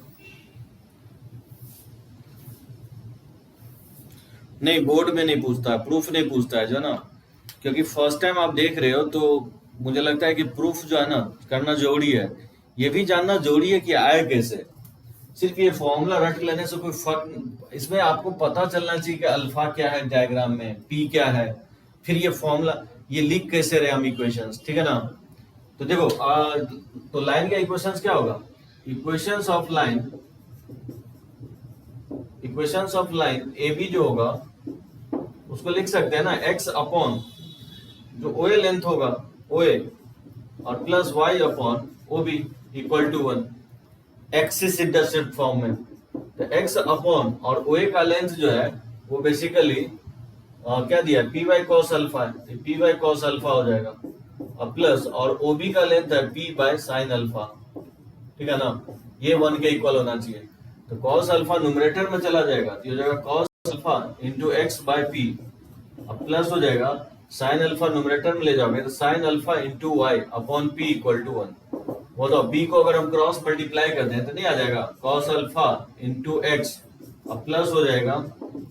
नहीं बोर्ड में नहीं पूछता, प्रूफ नहीं पूछता है जो ना, क्योंकि फर्स्ट टाइम आप देख रहे हो तो मुझे लगता है कि प्रूफ जो है ना करना जरूरी है, ये भी जानना जरूरी है कि आए कैसे। सिर्फ ये फॉर्मूला रट लेने से कोई फर्क, इसमें आपको पता चलना चाहिए कि अल्फा क्या है डायग्राम में, पी क्या है, फिर ये फॉर्मूला ये लिख कैसे रहे हम इक्वेशंस, ठीक है ना। तो देखो तो लाइन का इक्वेशंस क्या होगा, equations of line A B जो होगा उसको लिख सकते हैं ना x अपॉन जो OA लेंथ होगा OA और plus y upon OB equal to 1, axis intercept form में। तो x अपॉन और OA का लेंथ जो है वो बेसिकली क्या दिया है, p बाई कॉस अल्फा है, तो p बाई कॉस अल्फा हो जाएगा और प्लस और OB का लेंथ है p बाय साइन अल्फा, ठीक है ना। ये 1 के इक्वल होना चाहिए, तो कॉस अल्फा न्यूमरेटर में चला जाएगा तो ये हो जाएगा cos alpha into x by p, अब प्लस हो जाएगा साइन अल्फा न्यूमरेटर में ले जाओगे तो sine alpha into y upon p equal to 1। वो तो बी को अगर हम क्रॉस मल्टीप्लाई करते हैं तो नहीं आ जाएगा कॉस अल्फा इंटू एक्स, अब प्लस हो जाएगा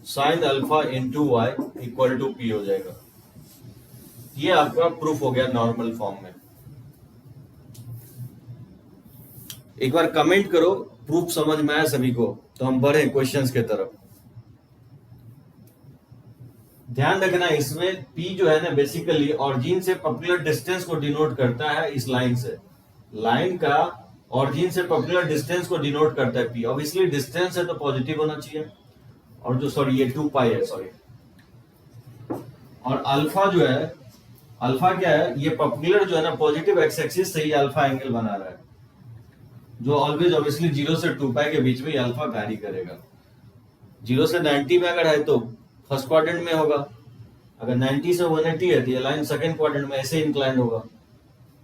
sine alpha into y equal to p हो जाएगा। ये आपका प्रूफ हो गया नॉर्मल फॉर्म में। एक बार कमेंट करो प्रूफ समझ में आया सभी को, तो हम बढ़े क्वेश्चंस के तरफ। ध्यान रखना इसमें P जो है ना बेसिकली ऑरिजिन से पर्टिकुलर डिस्टेंस को डिनोट करता है, इस लाइन से, लाइन का ऑरिजिन से पर्टिकुलर डिस्टेंस को डिनोट करता है P, ऑब्वियसली डिस्टेंस है तो पॉजिटिव होना चाहिए, और जो सॉरी ये 2 पाई है सॉरी, और अल्फा जो है, अल्फा क्या है, ये पर्टिकुलर जो है ना पॉजिटिव एक्स एक्सिस से ही अल्फा एंगल बना रहा है, जो ऑलवेज ऑब्वियसली 0 से 2 पाई के बीच में अल्फा वैरी करेगा। 0 से 90 में अगर है तो फर्स्ट क्वाड्रेंट में होगा, अगर 90 से 180 है तो ये लाइन सेकंड क्वाड्रेंट में ऐसे इंक्लाइन होगा,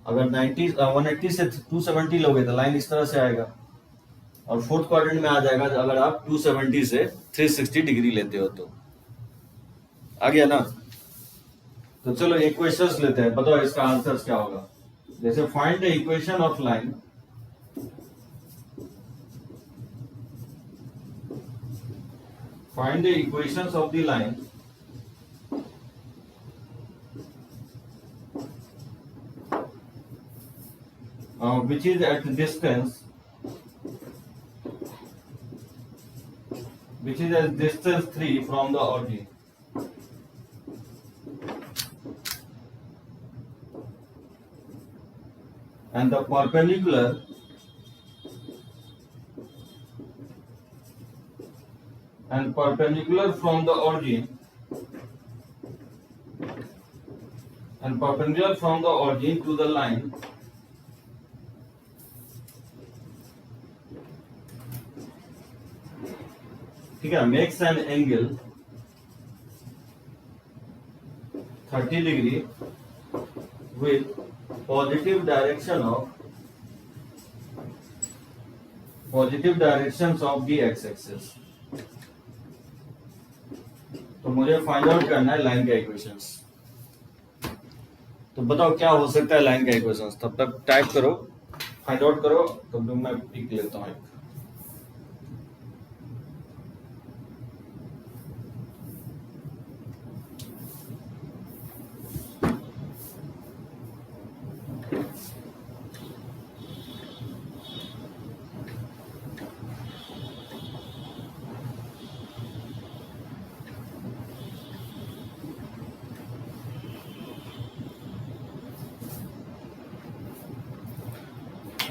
अगर 180 से 270 लोगे तो लाइन इस तरह से आएगा, और फोर्थ क्वाड्रेंट में आ जाएगा अगर आप 270 से 360 डिग्री लेते हो तो। आ गया ना। तो चलो एक क्वेश्चन लेते हैं, बताओ इसका आंसर क्या होगा। जैसे find the equation of line, find the equations of the line which is at distance which is at distance 3 from the origin, and the perpendicular from the origin and perpendicular from the origin to the line ठीक है makes an angle 30 degree with positive directions of the x-axis। तो मुझे find out करना है line का equations. तो बताओ क्या हो सकता है लाइन का इक्वेशंस। तब तक टाइप करो, फाइंड आउट करो, तब तक मैं पिक लेता हूँ।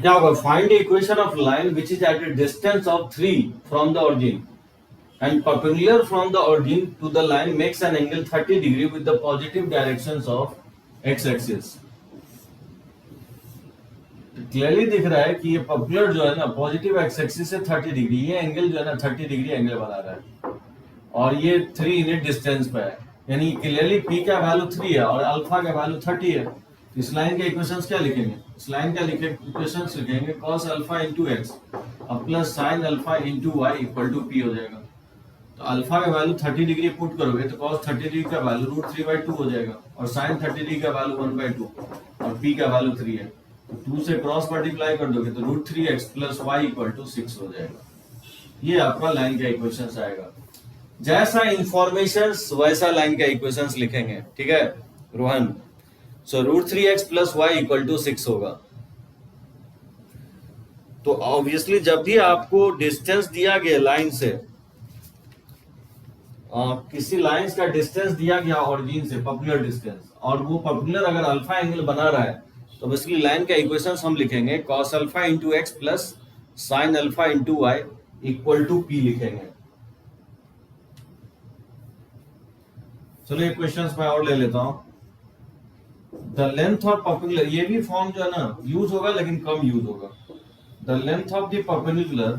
क्या होगा? Find the equation of line which is at a distance of 3 from the origin and perpendicular from the origin to the line makes an angle 30 degree with the positive directions of x-axis। Clearly दिख रहा है कि ये perpendicular जो है ना positive x axis से 30 degree, ये एंगल जो है ना 30 डिग्री एंगल बना रहा है और ये 3 यूनिट डिस्टेंस पे है, यानी क्लियरली पी का वैल्यू 3 है और अल्फा का वैल्यू 30 है। इस लाइन के इक्वेशंस क्या लिखेंगे? इस लाइन का इक्वेशंस लिखेंगे cos अल्फा इंटू एक्स अब plus sine alpha into y equal to p हो जाएगा। तो अल्फा का वैल्यू 30 डिग्री पुट करोगे तो cos 30 डिग्री का वैल्यू √3/2 हो जाएगा और साइन 30 डिग्री का वैल्यू 1/2 और पी का वैल्यू 3 है। तो 2 से क्रॉस मल्टीप्लाई कर दोगे तो √3x plus y equal to 6 हो जाएगा। ये आपका लाइन का इक्वेशंस आएगा। जैसा इंफॉर्मेशंस वैसा लाइन का इक्वेशंस लिखेंगे, ठीक है Rohan. So √3x plus y equal to 6 होगा। तो ऑब्वियसली जब भी आपको डिस्टेंस दिया गया लाइन से, किसी लाइंस का डिस्टेंस दिया गया ओरिजिन से परपेंडिकुलर डिस्टेंस, और वो परपेंडिकुलर अगर अल्फा एंगल बना रहा है तो बेसिकली लाइन का इक्वेशंस हम लिखेंगे cos alpha into x plus sine alpha into y equal to p लिखेंगे। चलो क्वेश्चंस मैं और ले लेता हूं। द लेंथ ऑफ परपेंडिकुलर, ये भी फॉर्म जो है ना यूज होगा लेकिन कम यूज होगा। The length of the perpendicular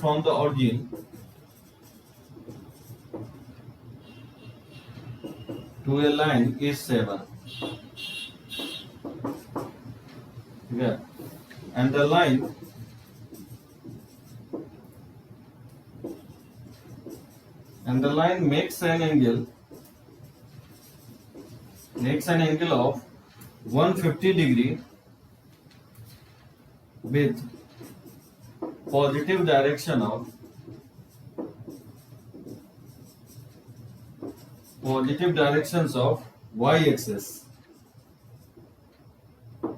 from the origin to a line is 7, yeah, and the line makes an angle of 150 degree with positive directions of y-axis।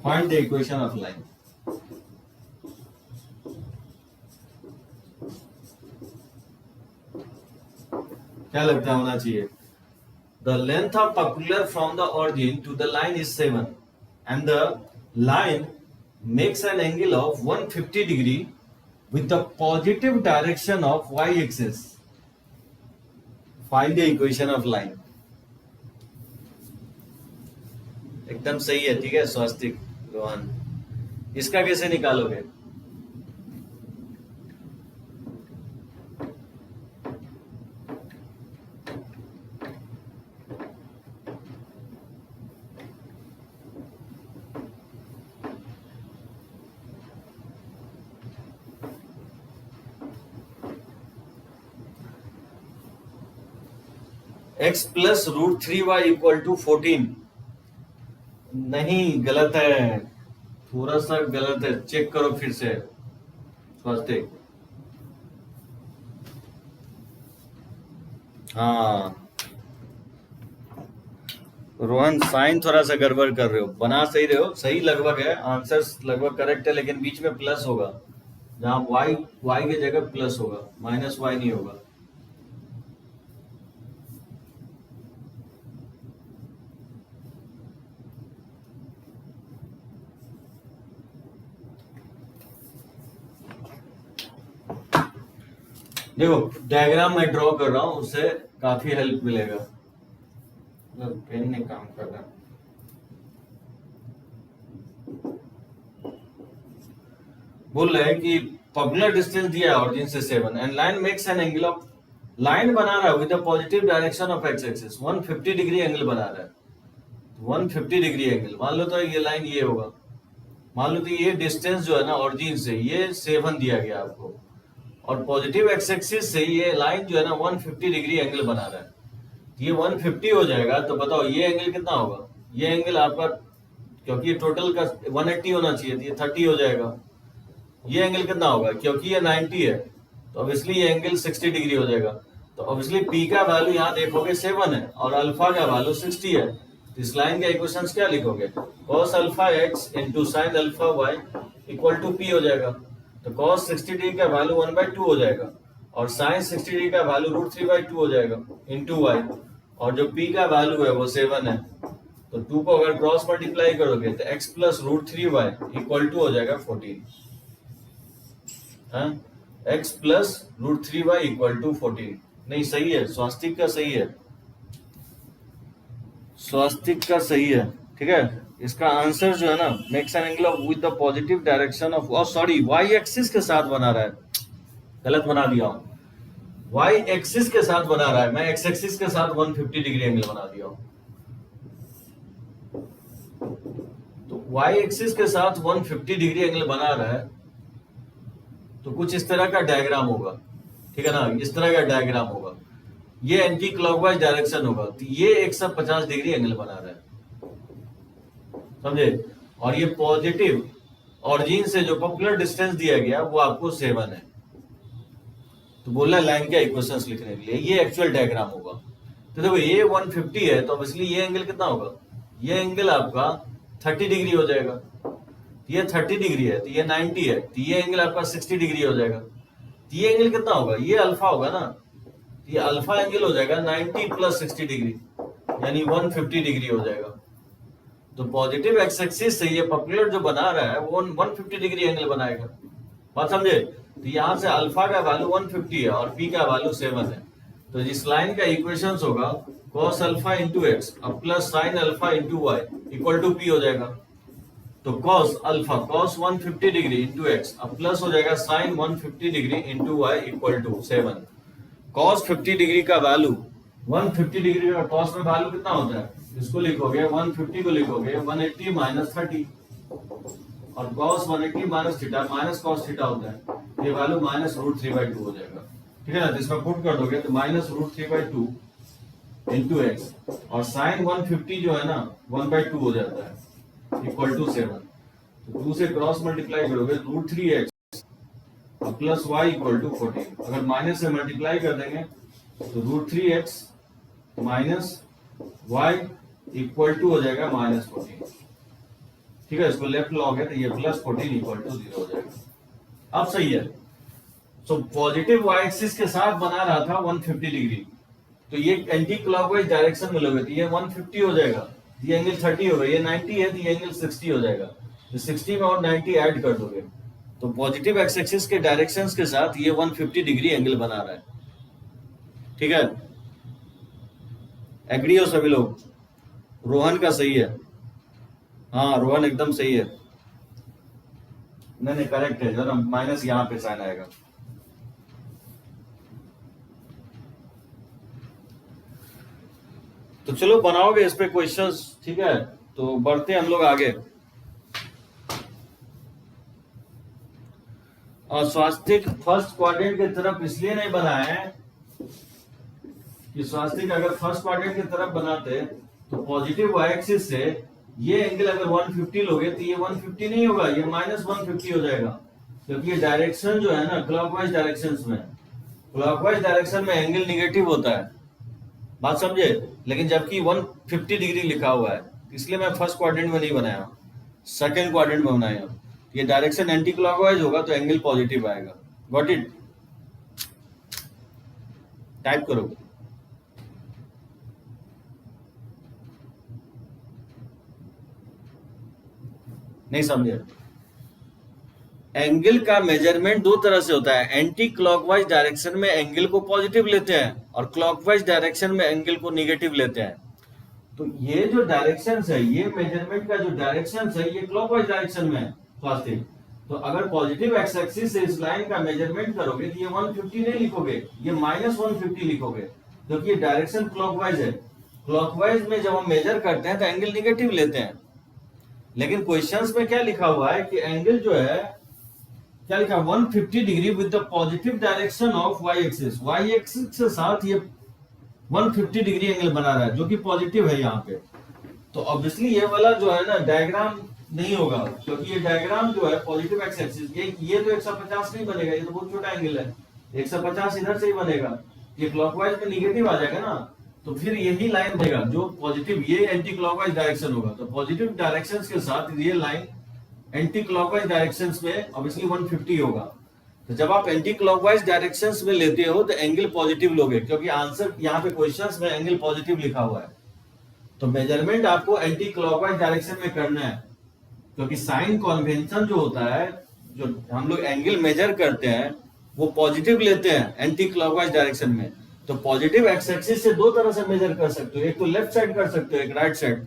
Find the equation of line। क्या लगता है होना चाहिए? The length of perpendicular from the origin to the line is 7 and the line makes an angle of 150 degree with the positive direction of y-axis। Find the equation of line। एकदम सही है, ठीक है स्वास्तिक रोहन। इसका कैसे निकालोगे? x plus √3y equal to 14। नहीं, गलत है, थोड़ा सा गलत है, चेक करो फिर से स्वास्तिक। हाँ रोहन, साइन थोड़ा सा गड़बड़ कर रहे हो, बना सही रहे हो, सही लगभग है, आंसर्स लगभग करेक्ट है, लेकिन बीच में प्लस होगा, जहां y की जगह प्लस होगा, माइनस y नहीं होगा। देखो डायग्राम मैं ड्रॉ कर रहा हूं, उससे काफी हेल्प मिलेगा। पेन नहीं काम कर रहा। बोल रहे हैं कि पॉपुलर डिस्टेंस दिया है ऑरिजिन से 7 and line makes an angle of, line बना रहा है with the positive direction of x axis, 150 degree angle बना रहा है। 150 डिग्री एंगल मान लो, तो ये लाइन ये होगा, मान लो तो ये डिस्टेंस जो है ना ऑरिजिन से ये 7 दिया गया आपको, और पॉजिटिव एक्स एक्सिस से ये लाइन जो है ना 150 डिग्री एंगल बना रहा है। ये 150 हो जाएगा, तो बताओ ये एंगल कितना होगा? ये एंगल आपका, क्योंकि ये टोटल का 180 होना चाहिए, तो ये 30 हो जाएगा। ये एंगल कितना होगा? क्योंकि ये 90 है, तो ऑब्वियसली ये एंगल 60 डिग्री हो जाएगा। तो ऑब्वियसली पी का वैल्यू यहाँ देखोगे 7 है और अल्फा का वैल्यू 60 है, तो इस लाइन का इक्वेशन क्या लिखोगे? cos alpha x into sine alpha y equal to p हो जाएगा। तो cos 60 डिग्री का वैल्यू 1/2 हो जाएगा और साइन 60 डिग्री का वैल्यू √3/2 हो जाएगा इंटू y, और जो p का वैल्यू है वो 7 है, तो 2 को अगर क्रॉस मल्टीप्लाई करोगे तो x plus √3y equal to हो जाएगा 14। x plus √3y equal to 14। नहीं सही है, स्वास्तिक का सही है, स्वास्तिक का सही है। ठीक है, इसका आंसर जो है ना makes an angle of with the positive direction of, sorry y axis के साथ बना रहा है, गलत बना दिया हूं, y एक्सिस के साथ बना रहा है, मैं x एक्सिस के साथ 150 डिग्री एंगल बना दिया हूं। तो y एक्सिस के साथ 150 डिग्री एंगल बना रहा है, तो कुछ इस तरह का डायग्राम होगा। ठीक है ना, इस तरह का डायग्राम होगा, ये एंटी क्लॉकवाइज डायरेक्शन होगा, तो ये 150 डिग्री एंगल बना रहा है, समझे? और ये पॉजिटिव ऑरिजिन से जो पॉपुलर डिस्टेंस दिया गया वो आपको 7 है। तो बोला लाइन का इक्वेशंस लिखने के लिए ये एक्चुअल डायग्राम होगा। तो देखो ये 150 है, तो ऑब्वियसली ये एंगल कितना होगा? ये एंगल आपका 30 डिग्री हो जाएगा। ये 30 डिग्री है, तो ये 90 है, तो ये एंगल आपका 60 डिग्री हो जाएगा। तो ये एंगल कितना होगा? ये अल्फा होगा ना, ये अल्फा एंगल हो जाएगा 90 प्लस 60 डिग्री, यानी 150 डिग्री हो जाएगा। तो पॉजिटिव एक्स एक्सिस से ये पॉपुलर जो बना रहा है वो 150 डिग्री एंगल बनाएगा, बात समझे? तो यहाँ से अल्फा का वैल्यू 150 है और पी का वैल्यू 7 है, तो इस लाइन का इक्वेशन होगा cos अल्फा इंटू एक्स अब plus sine alpha into y equal to p हो जाएगा। तो cos alpha cos 150 degree into x अब प्लस हो जाएगा sine 150 degree into y equal to 7। cos 50 degree का वैल्यू 150 डिग्री का cos में वैल्यू कितना होता है? इसको लिखोगे 150 को लिखोगे 180 माइनस 30, और cos 180 minus theta minus cos theta होता है, ये वैल्यू माइनस √3/2 हो जाएगा। ठीक है ना, जिसमें पुट कर दोगे तो माइनस √3/2 इंटू एक्स, और साइन 150 जो है ना 1/2 हो जाता है इक्वल टू 7। तो 2 से क्रॉस मल्टीप्लाई करोगे √3x plus y equal to 14। अगर माइनस से मल्टीप्लाई कर देंगे तो √3x minus y equal to हो जाएगा माइनस 14। ठीक है, इसको लेफ्ट लॉग है तो ये प्लस 14 इक्वल टू 0 हो जाएगा। अब सही है। सो पॉजिटिव y एक्सिस के साथ बना रहा था 150 डिग्री, तो ये एंटी क्लॉकवाइज डायरेक्शन में लोगे तो ये 150 हो जाएगा, ये एंगल 30 होगा, ये 90 है तो ये एंगल 60 हो जाएगा। तो 60 में और 90 ऐड कर दोगे तो पॉजिटिव एक्स एक्सिस के डायरेक्शंस के साथ ये 150 डिग्री एंगल बना रहा है। ठीक है, एग्री हो सभी लोग? रोहन का सही है, हाँ रोहन एकदम सही है। नहीं नहीं करेक्ट है, जरा माइनस यहाँ पे साइन आएगा। तो चलो बनाओगे इस पे क्वेश्चंस, ठीक है? तो बढ़ते हम लोग आगे। और स्वास्तिक फर्स्ट क्वाड्रेंट की तरफ इसलिए नहीं बनाए हैं कि स्वास्तिक अगर फर्स्ट क्वाड्रेंट की तरफ बनाते तो पॉजिटिव y एक्सिस से ये एंगल अगर 150 लोगे तो ये 150 नहीं होगा, ये माइनस 150 हो जाएगा, क्योंकि ये डायरेक्शन जो है ना क्लॉकवाइज डायरेक्शन में, क्लॉकवाइज डायरेक्शन में एंगल निगेटिव होता है, बात समझे? लेकिन जबकि 150 डिग्री लिखा हुआ है, इसलिए मैं फर्स्ट क्वाड्रेंट में नहीं बनाया, सेकंड क्वाड्रेंट में बनाया। ये डायरेक्शन एंटी क्लॉकवाइज होगा तो एंगल पॉजिटिव आएगा। Got it? टाइप करो। नहीं समझे? एंगल का मेजरमेंट दो तरह से होता है। एंटी क्लॉकवाइज डायरेक्शन में एंगल को पॉजिटिव लेते हैं और क्लॉकवाइज डायरेक्शन में एंगल को नेगेटिव लेते हैं। तो ये जो डायरेक्शन है, ये मेजरमेंट का जो डायरेक्शन है, ये क्लॉकवाइज डायरेक्शन में है स्वास्तिक। तो अगर पॉजिटिव एक्स एक्सिस से इस लाइन का मेजरमेंट करोगे तो ये 150 नहीं लिखोगे, ये -150 लिखोगे, क्योंकि ये डायरेक्शन क्लॉकवाइज है। क्लॉकवाइज में जब हम मेजर करते हैं तो एंगल नेगेटिव लेते हैं। लेकिन क्वेश्चंस में क्या लिखा हुआ है कि एंगल जो है क्या लिखा, 150 degree with the positive direction of y axis. Y axis के साथ ये 150 डिग्री एंगल बना रहा है, जो कि पॉजिटिव है यहाँ पे। तो ऑब्वियसली ये वाला जो है ना डायग्राम नहीं होगा, क्योंकि ये डायग्राम जो है पॉजिटिव एक्स एक्सिस, ये तो 150 नहीं बनेगा, ये तो बहुत छोटा एंगल है। 150 इधर से ही बनेगा, ये क्लॉकवाइज में निगेटिव आ जाएगा ना, तो फिर यही लाइन बनेगा जो पॉजिटिव, ये एंटी क्लॉकवाइज डायरेक्शन होगा। तो पॉजिटिव डायरेक्शन के साथ ये लाइन एंटी क्लॉकवाइज डायरेक्शन में ऑब्वियसली 150 होगा। तो जब आप एंटी क्लॉकवाइज डायरेक्शंस में लेते हो तो एंगल पॉजिटिव लोगे, क्योंकि आंसर यहाँ पे क्वेश्चंस में एंगल पॉजिटिव लिखा हुआ है। तो मेजरमेंट आपको एंटी क्लॉकवाइज डायरेक्शन में करना है, क्योंकि साइन कन्वेंशन जो होता है, जो हम लोग एंगल मेजर करते हैं वो पॉजिटिव लेते हैं एंटी क्लॉकवाइज डायरेक्शन में। तो पॉजिटिव एक्स एक्सिस से दो तरह से मेजर कर सकते हो, एक तो लेफ्ट साइड कर सकते हो, एक राइट साइड।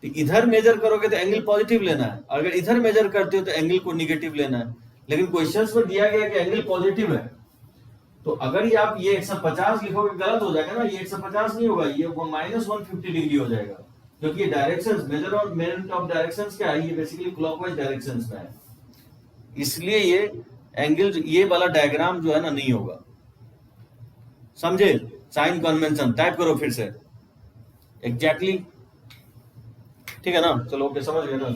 तो इधर मेजर करोगे तो एंगल पॉजिटिव लेना है, अगर इधर मेजर करते हो तो एंगल को निगेटिव लेना है। लेकिन क्वेश्चंस में दिया गया कि एंगल पॉजिटिव है, तो अगर ये आप ये 150 लिखोगे गलत हो जाएगा ना, ये 150 नहीं होगा, ये -150 डिग्री हो जाएगा, क्योंकि ये डायरेक्शंस, मेजरमेंट ऑफ डायरेक्शंस क्या है, ये बेसिकली क्लॉकवाइज डायरेक्शंस में है। इसलिए ये एंगल, ये वाला डायग्राम जो है ना नहीं होगा। समझे? साइन कन्वेंशन टाइप करो फिर से एग्जैक्टली, ठीक है ना? चलो ओके, समझ गए ना?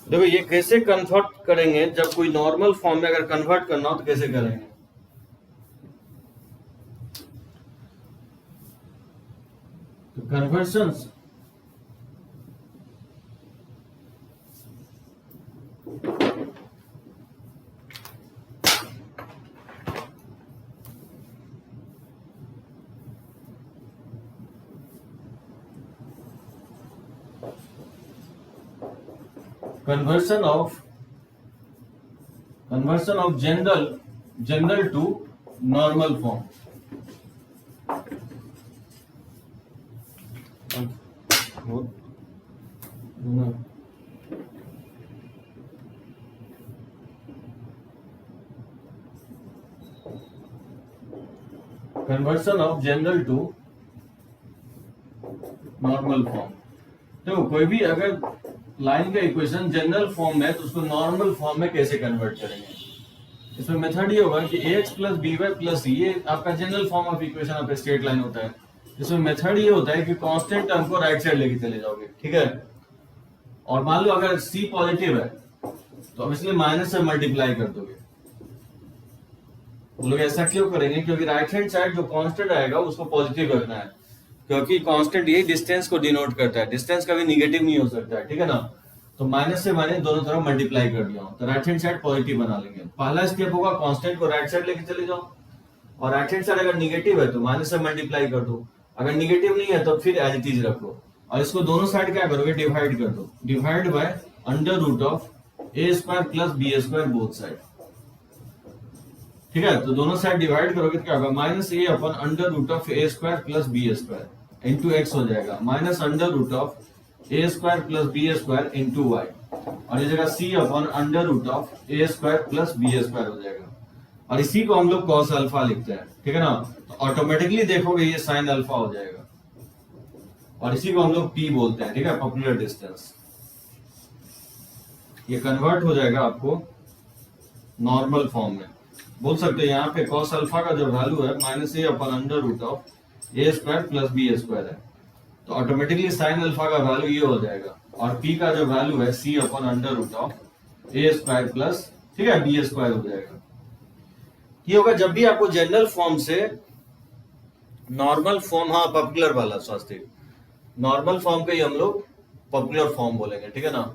देखो ये कैसे कन्वर्ट करेंगे, जब कोई नॉर्मल फॉर्म में अगर कन्वर्ट करना हो तो कैसे करेंगे। तो conversions conversion of general to normal form। Conversion of general to normal form. देखो कोई भी अगर लाइन का इक्वेशन जनरल फॉर्म में है तो उसको नॉर्मल फॉर्म में कैसे कन्वर्ट करेंगे। इसमें मेथड ये होगा कि ax plus b y plus c, ये आपका general form of equation of straight line होता है। इसमें मेथड ये होता है कि कांस्टेंट टर्म को राइट साइड लेके चले जाओगे, ठीक है। और मान लो अगर c पॉजिटिव है तो अब इसलिए माइनस से मल्टीप्लाई कर दोगे। वो लोग ऐसा क्यों करेंगे, क्योंकि राइट हैंड साइड जो कांस्टेंट आएगा उसको पॉजिटिव रखना है, क्योंकि कांस्टेंट ये डिस्टेंस को डिनोट करता है, डिस्टेंस कभी निगेटिव नहीं हो सकता है, ठीक है ना। तो माइनस से माइनस दोनों तरफ मल्टीप्लाई कर दिया तो राइट हैंड साइड पॉजिटिव बना लेंगे। पहला स्टेप होगा कांस्टेंट को राइट साइड लेके चले जाओ, और राइट हैंड साइड अगर निगेटिव है तो माइनस से मल्टीप्लाई कर दो, अगर निगेटिव नहीं है तो फिर एज इट इज रख लो। और इसको दोनों साइड क्या करोगे, डिवाइड कर दो, divide by under root of a square plus b square both side, ठीक है। तो दोनों साइड डिवाइड करोगे तो क्या होगा, minus a upon under root of a square plus b square into x हो जाएगा, minus under root of a square plus b square into y, और ये जगह c upon under root of a square plus b square हो जाएगा। और इसी को हम लोग कॉस अल्फा लिखते हैं, ठीक है ना। तो ऑटोमेटिकली देखोगे ये साइन अल्फा हो जाएगा, और इसी को हम लोग पी बोलते हैं, ठीक है, पॉपुलर डिस्टेंस। ये कन्वर्ट हो जाएगा आपको नॉर्मल फॉर्म में। बोल सकते हैं यहाँ पे कॉस अल्फा का जो वैल्यू है minus a upon under root of a square plus b square है, तो ऑटोमेटिकली साइन अल्फा का वैल्यू ये हो जाएगा, और पी का जो वैल्यू है c upon under root of a square plus, ठीक है, बी स्क्वायर हो जाएगा। ये होगा जब भी आपको जनरल फॉर्म से नॉर्मल फॉर्म, हाँ पॉपुलर वाला स्वास्थ्य, नॉर्मल फॉर्म का ही हम लोग पॉपुलर फॉर्म बोलेंगे, ठीक है ना।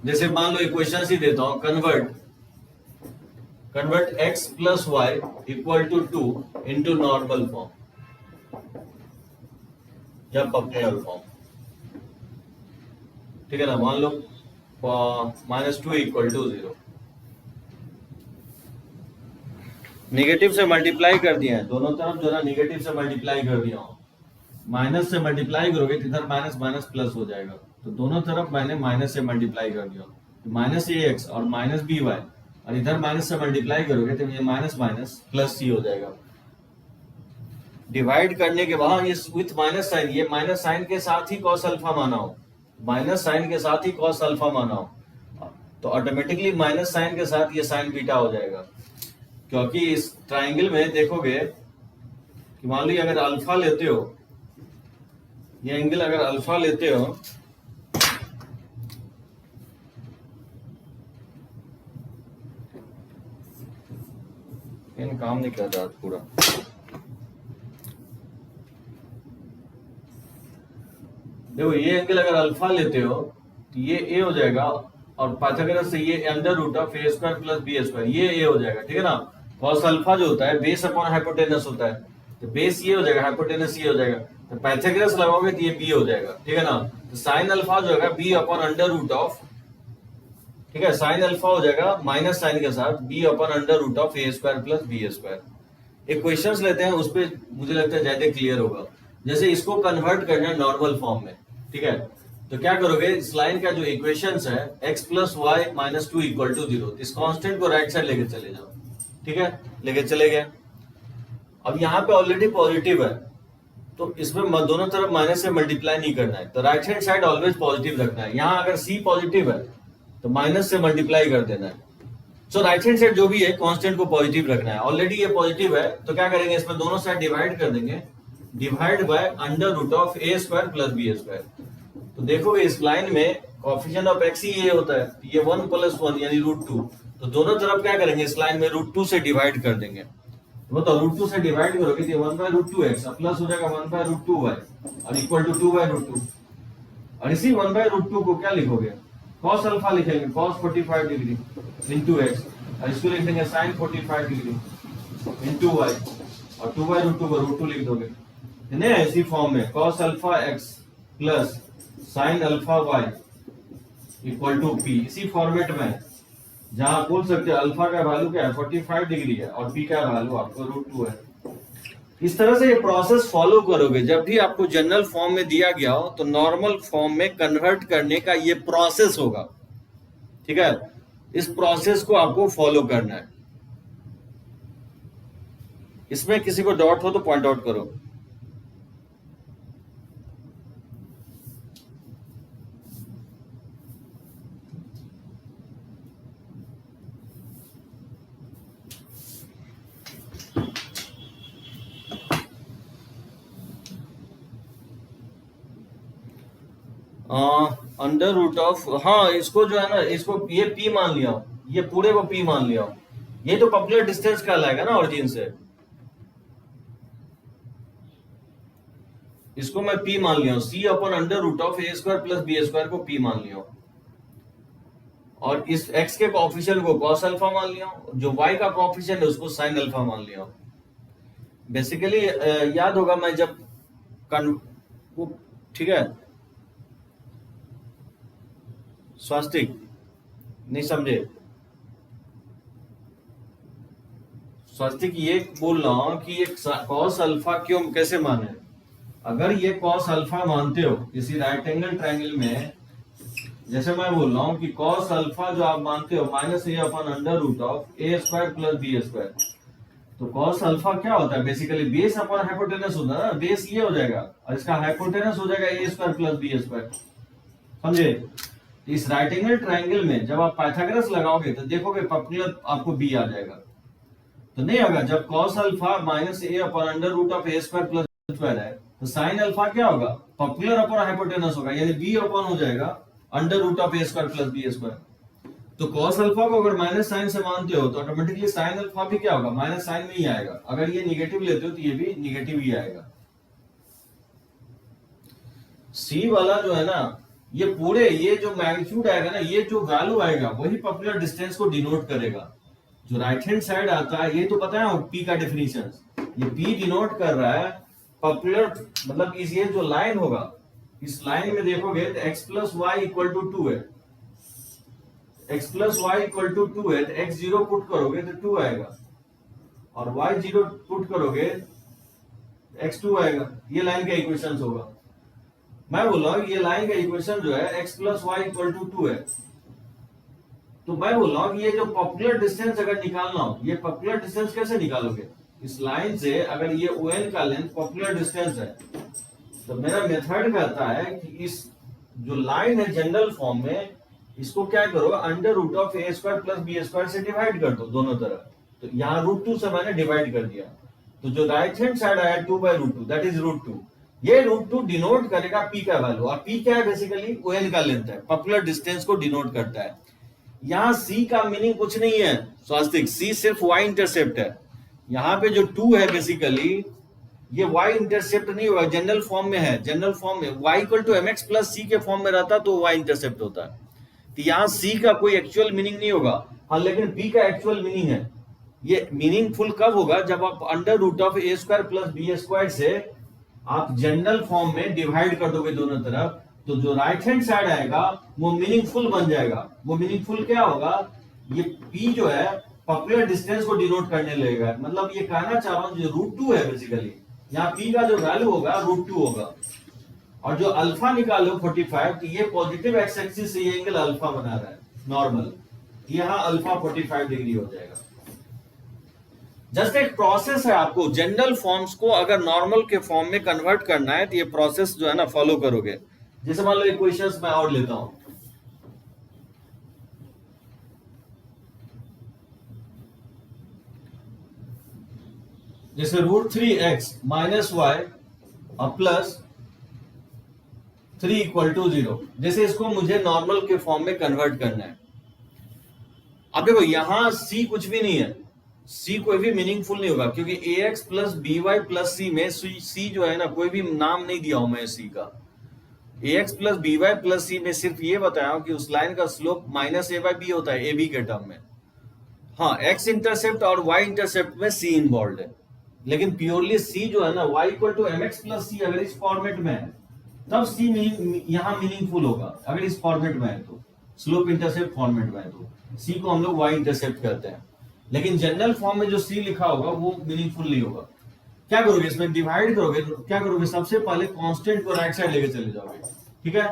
जैसे मान लो इक्वेशन ही देता हूं, convert x plus y equal to 2 इंटू नॉर्मल फॉर्म या पॉपुलर फॉर्म, ठीक है ना। मान लो -2 इक्वल टू 0, निगेटिव से मल्टीप्लाई कर दिया है, दोनों तरफ जो है निगेटिव से मल्टीप्लाई कर दिया हूं, माइनस से मल्टीप्लाई करोगे तो इधर माइनस माइनस प्लस हो जाएगा, तो दोनों तरफ मैंने माइनस से मल्टीप्लाई कर दिया, तो माइनस ए एक्स और माइनस बी वाई, और इधर माइनस से मल्टीप्लाई करोगे तो ये माइनस माइनस प्लस सी हो जाएगा। डिवाइड करने के बाद ये विथ माइनस साइन, ये माइनस साइन के साथ ही कॉस अल्फा माना हो, माइनस साइन के साथ ही कॉस अल्फा माना हो, तो ऑटोमेटिकली माइनस साइन के साथ ये साइन बीटा हो जाएगा। क्योंकि इस ट्राइंगल में देखोगे कि मान लीजिए अगर अल्फा लेते हो, ये एंगल अगर अल्फा लेते हो, इन काम नहीं कर रहा पूरा, देखो ये एंगल अगर अल्फा लेते हो तो ये ए हो जाएगा, और पाइथागोरस से ये under root of a square plus b square, ये ए हो जाएगा, ठीक है ना। कॉस अल्फा जो होता है बेस अपॉन हाइपोटेनस होता है, तो बेस ये हो जाएगा, हाइपोटेनस ये हो जाएगा, तो पाइथागोरस लगाओगे तो ये बी हो जाएगा, ठीक है ना। तो साइन अल्फा जो है b upon under root of, ठीक है, साइन अल्फा हो जाएगा माइनस साइन के साथ b upon under root of a square plus b square. एक क्वेश्चंस लेते हैं, उस पर मुझे लगता है ज्यादा क्लियर होगा। जैसे इसको कन्वर्ट करना है नॉर्मल फॉर्म में, ठीक है, तो क्या करोगे, इस लाइन का जो इक्वेशंस है x plus y minus 2 equal to 0, इस कांस्टेंट को राइट साइड लेके चले जाओ, ठीक है, लेके चले गए। अब यहाँ पे ऑलरेडी पॉजिटिव है, तो इसमें दोनों तरफ माइनस से मल्टीप्लाई नहीं करना है, तो right hand side always positive रखना है। यहाँ अगर c पॉजिटिव है तो माइनस से मल्टीप्लाई कर देना है। सो राइट हैंड साइड जो भी है कांस्टेंट को पॉजिटिव रखना है। ऑलरेडी ये पॉजिटिव है, तो क्या करेंगे, इसमें दोनों साइड डिवाइड कर देंगे, divide by under root of a square plus b square. तो देखोगे इस लाइन में कोएफिशिएंट ऑफ x ही ये होता है, ये 1 प्लस 1 यानी √2, तो दोनों तरफ क्या करेंगे, इस लाइन में √2 से डिवाइड कर देंगे। तो मतलब √2 से डिवाइड करोगे तो 1/√2x प्लस हो जाएगा 1/√2y और इक्वल टू 2/√2, और इसी 1/√2 को क्या लिखोगे, cos अल्फा लिखेंगे, cos 45 डिग्री इनटू x, और इसको लिख देंगे sin 45 डिग्री इनटू y, और 2/√2 को √2 लिख दोगे, नहीं इसी फॉर्म में cos alpha x plus sine alpha y equal to p, इसी फॉर्मेट में जहां आप बोल सकते हैं अल्फा का वैल्यू क्या है 45 डिग्री है और पी का वैल्यू आपको √2 है। इस तरह से ये प्रोसेस फॉलो करोगे, जब भी आपको जनरल फॉर्म में दिया गया हो तो नॉर्मल फॉर्म में कन्वर्ट करने का ये प्रोसेस होगा, ठीक है। इस प्रोसेस को आपको फॉलो करना है। इसमें किसी को डाउट हो तो पॉइंट आउट करो। अंडर रूट ऑफ, हाँ इसको जो है ना, इसको ये p मान लिया, ये पूरे को p मान लिया, ये तो पॉपुलर डिस्टेंस कहलाएगा ना ओरिजिन से, इसको मैं p मान लिया, c upon under root of a square plus b square को p मान लिया, और इस x के कोएफिशिएंट को cos अल्फा मान लिया, जो y का कोएफिशिएंट है उसको sin अल्फा मान लिया। बेसिकली याद होगा मैं जब ठीक है, स्वास्तिक नहीं समझे, स्वास्तिक ये बोल रहा हूं कि ये cos अल्फा क्यों कैसे माने। अगर ये cos अल्फा मानते हो किसी राइट एंगल ट्रायंगल में, जैसे मैं बोल रहा हूं कि cos अल्फा जो आप मानते हो minus a upon under root of a square plus b square, तो cos अल्फा क्या होता है, बेसिकली बेस अपॉन हाइपोटेनस होता है ना, बेस ये हो जाएगा और इसका हाइपोटेनस हो जाएगा ए स्क्वायर प्लस बी स्क्वायर, समझे। इस राइट एंगल ट्रायंगल में जब आप पाइथागोरस लगाओगे तो देखोगे पॉपुलर आपको बी आ जाएगा, तो नहीं होगा जब cos alpha minus a upon under root of a square plus square है तो साइन अल्फा क्या होगा, पॉपुलर अपॉन हाइपोटेनस होगा, यानी बी अपॉन हो जाएगा under root of a square plus b square. तो कॉस अल्फा को अगर माइनस साइन से मानते हो तो ऑटोमेटिकली साइन अल्फा भी क्या होगा, माइनस साइन में ही आएगा। अगर ये निगेटिव लेते हो तो ये भी निगेटिव ही आएगा। सी वाला जो है ना, ये पूरे ये जो मैग्नीट्यूड आएगा ना, ये जो वैल्यू आएगा वही पॉपुलर डिस्टेंस को डिनोट करेगा। जो राइट हैंड साइड आता है ये तो पता है पी का डेफिनेशन, ये पी डिनोट कर रहा है पॉपुलर, मतलब इस ये जो लाइन होगा इस लाइन में देखोगे तो x plus y equal to 2 है, x plus y equal to 2 है, तो x 0 पुट करोगे तो 2 आएगा और y 0 पुट करोगे x 2 आएगा। ये लाइन का इक्वेशन होगा। मैं बोल रहा हूं ये लाइन का इक्वेशन जो है x plus y equal to 2 है। तो मैं बोल रहा हूं ये जो पॉपुलर डिस्टेंस अगर निकालना हो, ये पॉपुलर डिस्टेंस कैसे निकालोगे, इस लाइन से अगर ये ON का लेंथ पॉपुलर डिस्टेंस है तो मेरा मेथड कहता है कि इस जो लाइन है जनरल फॉर्म में, इसको क्या करो under root of a square plus b square से डिवाइड कर दो दोनों तरफ। तो यहाँ √2 से मैंने डिवाइड कर दिया, तो जो राइट हैंड साइड आया 2/√2 दैट इज √2। ये √2 डिनोट करेगा पी का वैल्यू, और पी क्या है बेसिकली ON का लेंथ है, पॉपुलर डिस्टेंस को डिनोट करता है। यहाँ सी का मीनिंग कुछ नहीं है स्वास्तिक, सी सिर्फ वाई इंटरसेप्ट है। यहाँ पे जो 2 है बेसिकली ये y इंटरसेप्ट नहीं होगा, जनरल फॉर्म में है। जनरल फॉर्म में y equal to mx plus c के फॉर्म में रहता तो y इंटरसेप्ट होता है। तो यहाँ c का कोई एक्चुअल मीनिंग नहीं होगा, हाँ लेकिन p का एक्चुअल मीनिंग है। ये मीनिंगफुल कब होगा, जब आप under root of a square plus b square से आप जनरल फॉर्म में डिवाइड कर दोगे दोनों तरफ, तो जो राइट हैंड साइड आएगा वो मीनिंगफुल बन जाएगा। वो मीनिंगफुल क्या होगा, ये p जो है पॉपुलर डिस्टेंस को डिनोट करने लगेगा। मतलब ये कहना चाह रहा हूँ जो √2 है बेसिकली, यहाँ p का जो वैल्यू होगा √2 होगा, और जो अल्फा निकालो 45, तो ये पॉजिटिव एक्स एक्सिस से ये एंगल अल्फा बना रहा है नॉर्मल, यहाँ अल्फा 45 डिग्री हो जाएगा। जस्ट एक प्रोसेस है, आपको जनरल फॉर्म्स को अगर नॉर्मल के फॉर्म में कन्वर्ट करना है तो ये प्रोसेस जो है ना फॉलो करोगे। जैसे मान लो इक्वेशंस मैं और लेता हूं, जैसे √3x माइनस वाई और प्लस 3 इक्वल टू 0, जैसे इसको मुझे नॉर्मल के फॉर्म में कन्वर्ट करना है। अब देखो यहां c कुछ भी नहीं है, c कोई भी मीनिंगफुल नहीं होगा, क्योंकि ax plus by plus c में c जो है ना कोई भी नाम नहीं दिया हूं मैं c का। ax plus by plus c में सिर्फ ये बताया हूं कि उस लाइन का स्लोप -a/b होता है ab के टर्म में। हाँ, x इंटरसेप्ट और y इंटरसेप्ट में c इन्वॉल्व है, लेकिन प्योरली c जो है ना y equal to mx plus c अगर इस फॉर्मेट में है तब c यहाँ मीनिंगफुल होगा। अगर इस फॉर्मेट में है तो स्लोप इंटरसेप्ट फॉर्मेट में है तो c को हम लोग y इंटरसेप्ट करते हैं, लेकिन जनरल फॉर्म में जो c लिखा होगा वो मीनिंगफुल नहीं होगा। क्या करोगे, इसमें डिवाइड करोगे तो क्या करोगे, सबसे पहले कांस्टेंट को राइट साइड लेके चले जाओगे, ठीक है।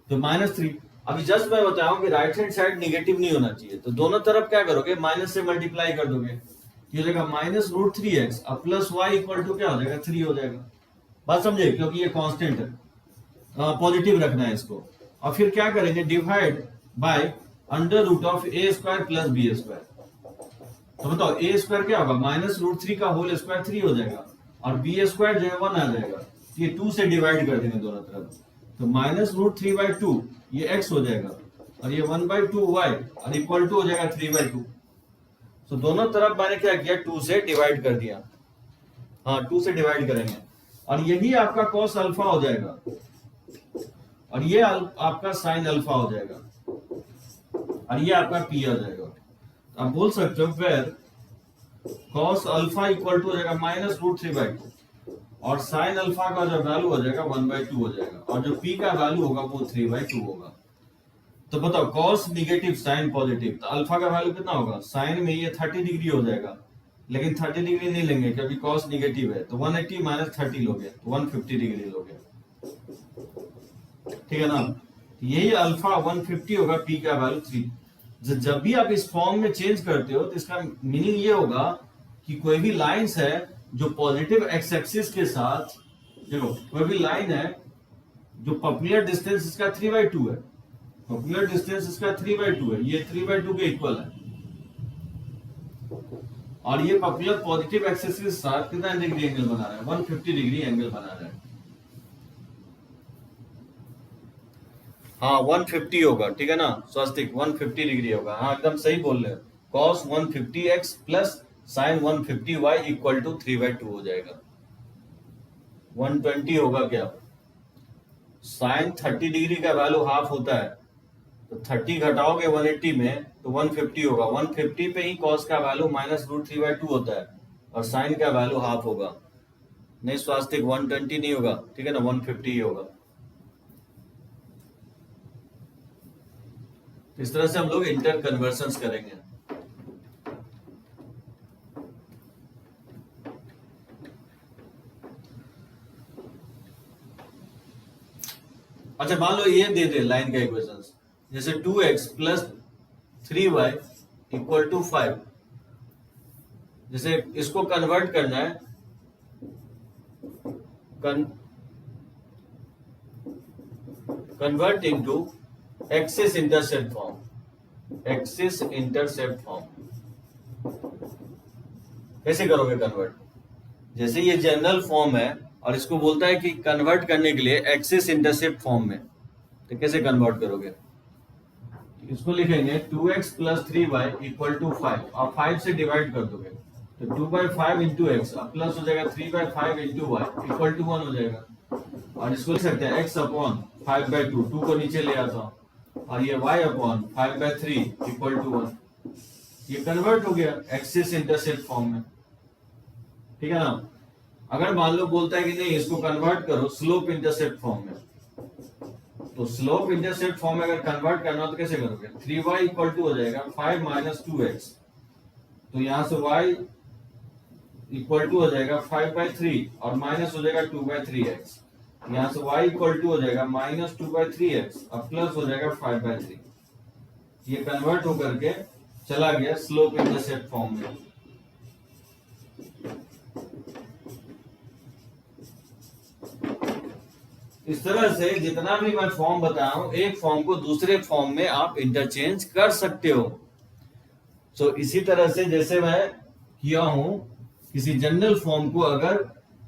तो -3, अभी जस्ट मैं बताऊं कि राइट हैंड साइड निगेटिव नहीं होना चाहिए, तो दोनों तरफ क्या करोगे माइनस से मल्टीप्लाई कर दोगे, ये हो जाएगा -√3x अब प्लस y इक्वल टू क्या हो जाएगा 3 हो जाएगा। बात समझे, क्योंकि ये कांस्टेंट है, पॉजिटिव रखना है इसको। और फिर क्या करेंगे, divide by under root of a square plus b square. तो बताओ ए स्क्वायर क्या होगा, -√3 का होल स्क्वायर 3 हो जाएगा, और बी स्क्वायर जो है 1 आ जाएगा, ये 2 से डिवाइड कर देंगे दोनों तरफ, तो -√3/2 ये x हो जाएगा, और ये 1/2y और इक्वल टू हो जाएगा 3/2। तो दोनों तरफ मैंने क्या किया 2 से डिवाइड कर दिया, हाँ 2 से डिवाइड करेंगे, और यही आपका cos अल्फा हो जाएगा, और ये आपका sin अल्फा हो जाएगा, और ये आपका p आ जाएगा। आप बोल सकते हो फिर cos अल्फा इक्वल टू हो जाएगा -√3/2, और sin अल्फा का जो वैल्यू हो जाएगा 1/2 हो जाएगा, और जो p का वैल्यू होगा वो 3/2 होगा। तो बताओ cos निगेटिव sin पॉजिटिव, तो अल्फा का वैल्यू कितना होगा, sin में ये 30 डिग्री हो जाएगा, लेकिन 30 डिग्री नहीं लेंगे क्योंकि cos निगेटिव है, तो 180 - 30 लोगे तो 150 डिग्री लोगे, ठीक है ना। यही अल्फा 150 होगा, p का वैल्यू 3। जब भी आप इस फॉर्म में चेंज करते हो तो इसका मीनिंग ये होगा कि कोई भी लाइंस है जो पॉजिटिव एक्स एक्सिस के साथ, देखो कोई भी लाइन है जो पॉपुलर डिस्टेंस इसका 3/2 है, पॉपुलर डिस्टेंस इसका 3/2 है, ये 3/2 के इक्वल है, और ये पॉपुलर पॉजिटिव एक्सिस के साथ कितना डिग्री एंगल बना रहा है, 150 डिग्री एंगल बना रहा है। हाँ 150 होगा, ठीक है ना स्वस्तिक, 150 डिग्री होगा, हाँ एकदम सही बोल रहे हो। cos 150x plus sin 150y equal to 3/2 हो जाएगा। 120 होगा क्या, sin 30 डिग्री का वैल्यू हाफ होता है, तो 30 घटाओगे 180 में तो 150 होगा। 150 पे ही cos का वैल्यू -√3/2 होता है और sin का वैल्यू हाफ होगा। नहीं स्वास्तिक 120 नहीं होगा, ठीक है ना 150 ही होगा। इस तरह से हम लोग इंटर कन्वर्सन्स करेंगे। अच्छा मान लो ये दे दे लाइन का इक्वेशन, जैसे 2x plus 3y equal to 5, जैसे इसको कन्वर्ट करना है, convert into axis intercept form, axis intercept form कैसे करोगे कन्वर्ट, जैसे ये जनरल फॉर्म है और इसको बोलता है कि कन्वर्ट करने के लिए एक्सिस इंटरसेप्ट फॉर्म में, तो कैसे कन्वर्ट करोगे, इसको लिखेंगे 2x plus 3y equal to 5 और 5 से डिवाइड कर दोगे तो 2/5 इंटू एक्स, अब प्लस हो जाएगा 3/5 इंटू वाई इक्वल टू 1 हो जाएगा। और इसको लिख सकते हैं x अपॉन 5/2, 2 को नीचे ले आता हूँ, और ये y अपॉन 5/3 इक्वल टू 1। ये कन्वर्ट हो गया एक्सिस इंटरसेप्ट फॉर्म में, ठीक है ना। अगर मान लो बोलता है कि नहीं इसको कन्वर्ट करो स्लोप इंटरसेप्ट फॉर्म में, तो स्लोप इंटरसेप्ट फॉर्म में अगर कन्वर्ट करना हो तो कैसे करोगे, 3y इक्वल टू हो जाएगा 5 माइनस 2x, तो यहां से y इक्वल टू हो जाएगा 5/3 और माइनस हो जाएगा 2/3x, यहां से y इक्वल टू हो जाएगा माइनस 2/3x और प्लस हो जाएगा 5/3। ये कन्वर्ट होकर के चला गया स्लोप इंटरसेप्ट फॉर्म में। इस तरह से जितना भी मैं फॉर्म बता रहा हूं, एक फॉर्म को दूसरे फॉर्म में आप इंटरचेंज कर सकते हो। तो इसी तरह से जैसे मैं किया हूं, किसी जनरल फॉर्म को अगर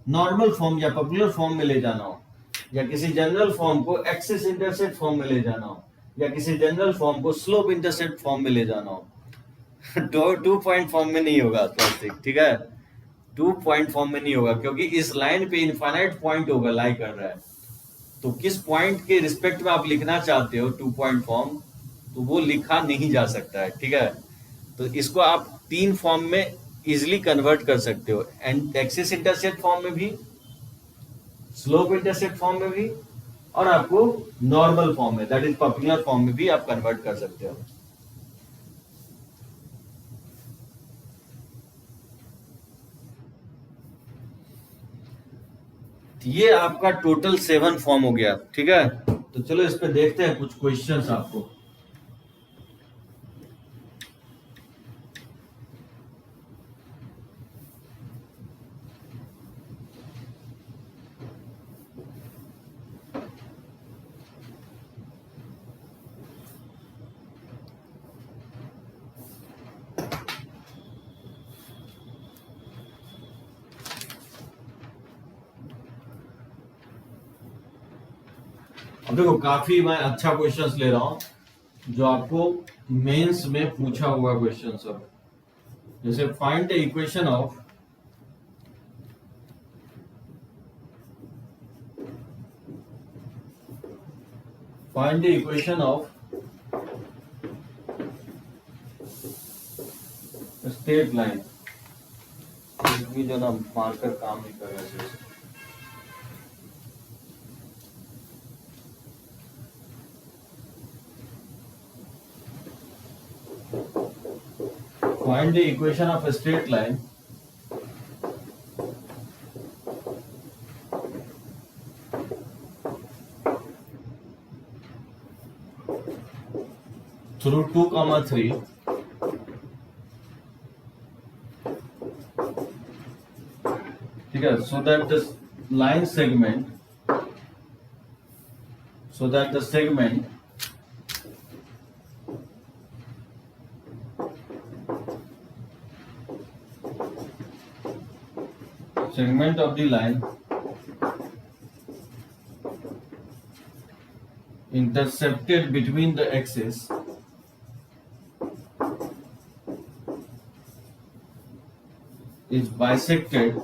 नॉर्मल फॉर्म या पॉपुलर फॉर्म में ले जाना हो, या किसी जनरल फॉर्म को एक्सिस इंटरसेप्ट फॉर्म में ले जाना हो, या किसी जनरल फॉर्म को स्लोप इंटरसेप्ट फॉर्म में ले जाना हो, तो 2 पॉइंट फॉर्म में नहीं होगा प्लास्टिक, ठीक है 2 पॉइंट फॉर्म में नहीं होगा, क्योंकि इस लाइन पे इनफाइनाइट पॉइंट होगा लाई कर रहा है, तो किस पॉइंट के रिस्पेक्ट में आप लिखना चाहते हो 2 पॉइंट फॉर्म, तो वो लिखा नहीं जा सकता है, ठीक है। तो इसको आप 3 फॉर्म में इजिली कन्वर्ट कर सकते हो, एंड एक्सिस इंटरसेप्ट फॉर्म में भी, स्लोप इंटरसेप्ट फॉर्म में भी, और आपको नॉर्मल फॉर्म में दैट इज पॉपुलर फॉर्म में भी आप कन्वर्ट कर सकते हो। ये आपका टोटल 7 फॉर्म हो गया, ठीक है। तो चलो इस पे देखते हैं कुछ क्वेश्चंस आपको। अब देखो काफी मैं अच्छा क्वेश्चंस ले रहा हूं जो आपको मेंस में पूछा हुआ क्वेश्चन सब, जैसे find the equation of straight line, जो ना मार्कर काम नहीं कर रहा है। Find the equation of a straight line through 2, 3 ठीक है, so that the line segment, so that the segment segment of the line intercepted between the axis is bisected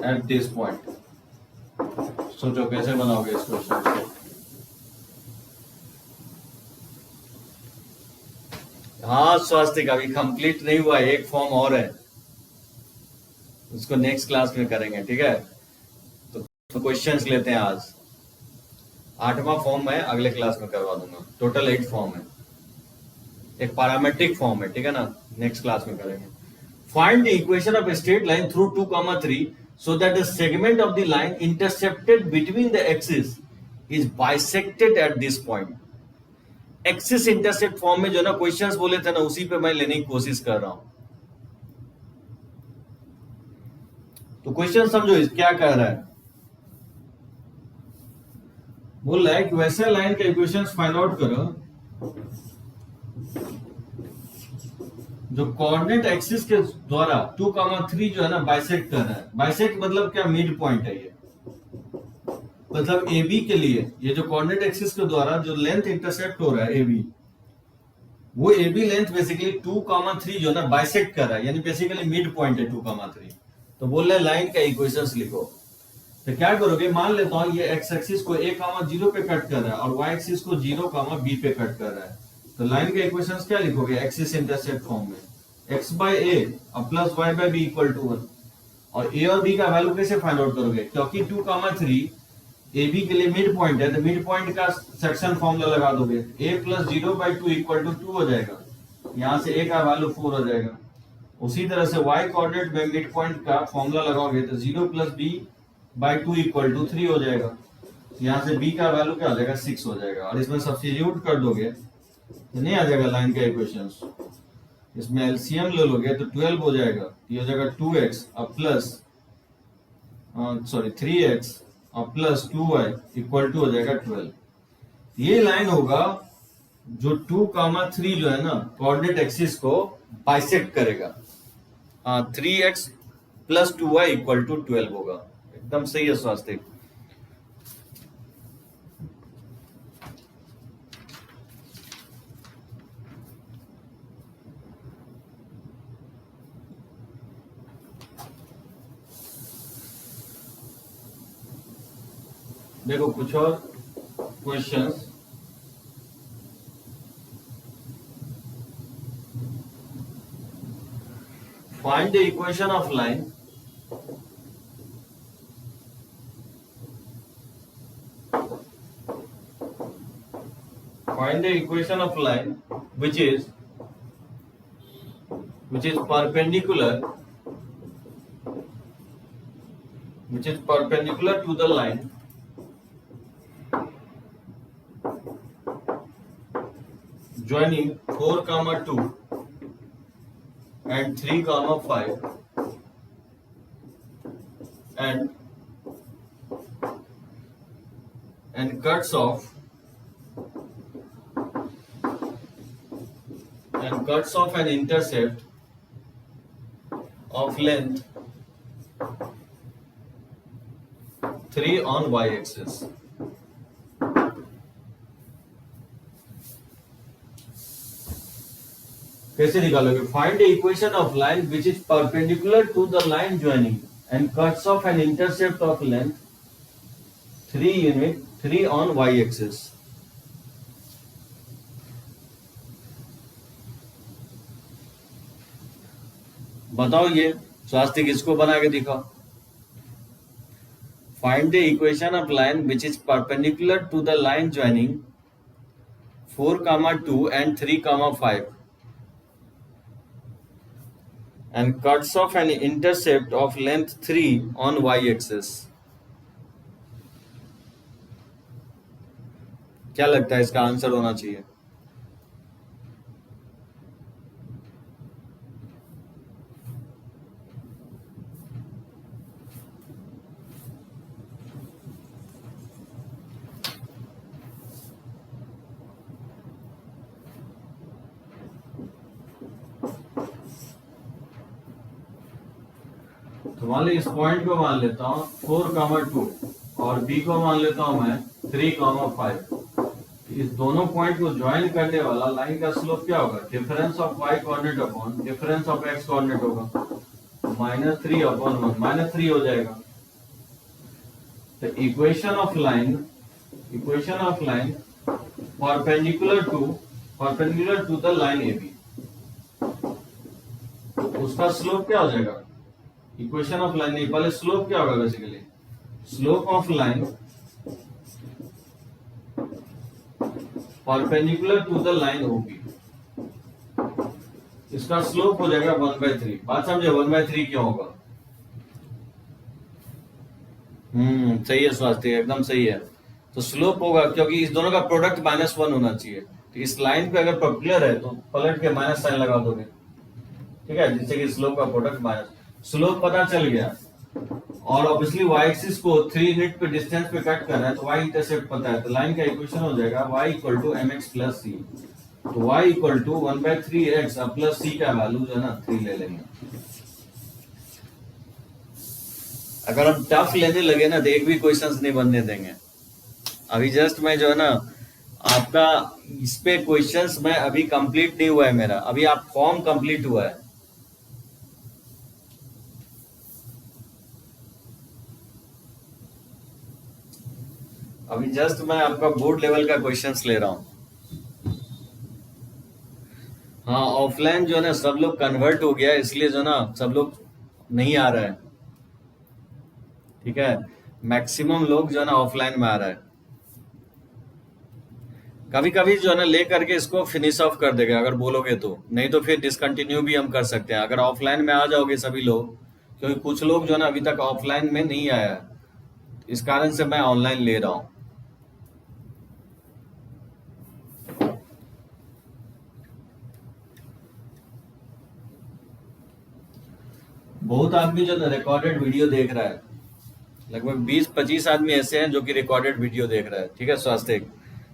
at this point. सोचो कैसे बनाओगे इस क्वेश्चन को। हाँ स्वास्तिक अभी complete नहीं हुआ, एक फॉर्म और है, उसको नेक्स्ट क्लास में करेंगे, ठीक है। तो क्वेश्चंस लेते हैं आज। 8वां फॉर्म मैं अगले क्लास में करवा दूंगा। टोटल 8 फॉर्म है, एक पैरामेट्रिक फॉर्म है, ठीक है ना, नेक्स्ट क्लास में करेंगे। Find the equation of a straight line through 2,3 so that the segment of the line intercepted between the axis is bisected at this point. Axis intercept form में जो ना questions बोले थे ना, उसी पे मैं लेने की कोशिश कर रहा हूं। तो क्वेश्चन समझो इस क्या कह रहा है। बोल रहा है कि वैसे लाइन का इक्वेशंस फाइंड आउट करो जो कोऑर्डिनेट एक्सिस के द्वारा 2,3 जो है ना बाइसेक्ट कर रहा है। बाइसेक्ट मतलब क्या, मिड पॉइंट है ये, मतलब ए बी के लिए ये जो कोऑर्डिनेट एक्सिस के द्वारा जो लेंथ इंटरसेप्ट हो रहा है ए बी, वो ए बी लेंथ बेसिकली 2,3 जो है ना बाइसेक्ट कर रहा है, यानी बेसिकली मिड पॉइंट है 2,3। तो बोल रहे लाइन का इक्वेशंस लिखो। तो क्या करोगे, मान लेता हूं ये एक्स एक्सिस को a, 0 पे कट कर रहा है और y एक्सिस को 0, b पे कट कर रहा है। तो लाइन का इक्वेशंस क्या लिखोगे, एक्सिस इंटरसेप्ट फॉर्म में x by a plus y by b equal to 1। और a और b का वैल्यू कैसे फाइंड आउट करोगे, क्योंकि 2,3 ए बी के लिए मिड पॉइंट है, तो मिड पॉइंट का सेक्शन फॉर्मूला लगा दोगे, a प्लस 0/2 इक्वल टू 2 हो जाएगा। यहाँ से a का वैल्यू 4 हो जाएगा। उसी तरह से y कोऑर्डिनेट में मिड पॉइंट का फॉर्मूला लगाओगे तो 0 प्लस b/2 इक्वल टू 3 हो जाएगा। यहाँ से b का वैल्यू क्या हो जाएगा, 6 हो जाएगा। और इसमें सब्स्टिट्यूट कर दोगे तो नहीं आ जाएगा लाइन का इक्वेशंस। इसमें एलसीएम ले लोगे तो 12 हो जाएगा। ये हो जाएगा 2x plus 3x plus 2y equal to हो जाएगा 12। ये लाइन होगा जो 2,3 जो है ना कोऑर्डिनेट एक्सिस को बाइसेक्ट करेगा। 3x plus 2y equal to 12 होगा। एकदम सही है स्वास्तिक। देखो कुछ और questions. Find the equation of line which is perpendicular to the line joining 4, 2 and 3, 5 and cuts off an intercept of length 3 on y-axis. कैसे निकालोगे? Find the equation of line which is perpendicular to the line joining and cuts of an intercept of length 3 on y axis. बताओ ये स्वास्तिक, इसको बना के दिखाओ। Find the equation of line which is perpendicular to the line joining 4, 2 and 3, 5 and cuts off an intercept of length 3 on y-axis. क्या लगता है इसका आंसर होना चाहिए? तो मान ली इस पॉइंट को मान लेता हूँ 4,2 और बी को मान लेता हूँ मैं 3,5। इस दोनों पॉइंट को ज्वाइन करने वाला लाइन का स्लोप क्या होगा? Difference of y coordinate upon difference of x coordinate होगा, -3/1 -3 हो जाएगा। तो equation of line perpendicular to the line AB, उसका स्लोप क्या हो जाएगा? इक्वेशन ऑफ लाइन नहीं, पहले स्लोप क्या होगा? Basically slope of line perpendicular to the line OB, इसका स्लोप हो जाएगा 1/3। बात समझे? 1/3 क्यों होगा? सही है स्वास्थ्य, एकदम सही है। तो स्लोप होगा क्योंकि इस दोनों का प्रोडक्ट -1 होना चाहिए। तो इस लाइन पे अगर पर्टिकुलर है तो पलट के माइनस साइन लगा दोगे, ठीक है, जिससे कि स्लोप का प्रोडक्ट माइनस। स्लोप पता चल गया और ऑब्वियसली y एक्सिस को 3 यूनिट पे डिस्टेंस पे कट करना है तो y इंटरसेप्ट पता है, तो लाइन का इक्वेशन हो जाएगा y = mx + c। तो y = 1/3x प्लस c का वैल्यू जो है ना 3 ले लेंगे। अगर हम टफ लेने लगे ना तो एक भी क्वेश्चंस नहीं बनने देंगे। अभी जस्ट मैं जो है ना आपका इस पे क्वेश्चंस में अभी कंप्लीट नहीं हुआ है मेरा, अभी आप फॉर्म कंप्लीट हुआ है। अभी जस्ट मैं आपका बोर्ड लेवल का क्वेश्चंस ले रहा हूँ। हाँ, ऑफलाइन जो है ना सब लोग कन्वर्ट हो गया, इसलिए जो ना सब लोग नहीं आ रहा है, ठीक है। मैक्सिमम लोग जो है ना ऑफलाइन में आ रहा है। कभी कभी जो है ना ले करके इसको फिनिश ऑफ कर देगा अगर बोलोगे तो, नहीं तो फिर डिसकंटिन्यू भी हम कर सकते हैं अगर ऑफलाइन में आ जाओगे सभी लोग, क्योंकि कुछ लोग जो है ना अभी तक ऑफलाइन में नहीं आया है, इस कारण से मैं ऑनलाइन ले रहा हूँ। बहुत आदमी जो है रिकॉर्डेड वीडियो देख रहा है, लगभग 20-25 आदमी ऐसे हैं जो कि रिकॉर्डेड वीडियो देख रहा है, ठीक है। स्वास्थ्य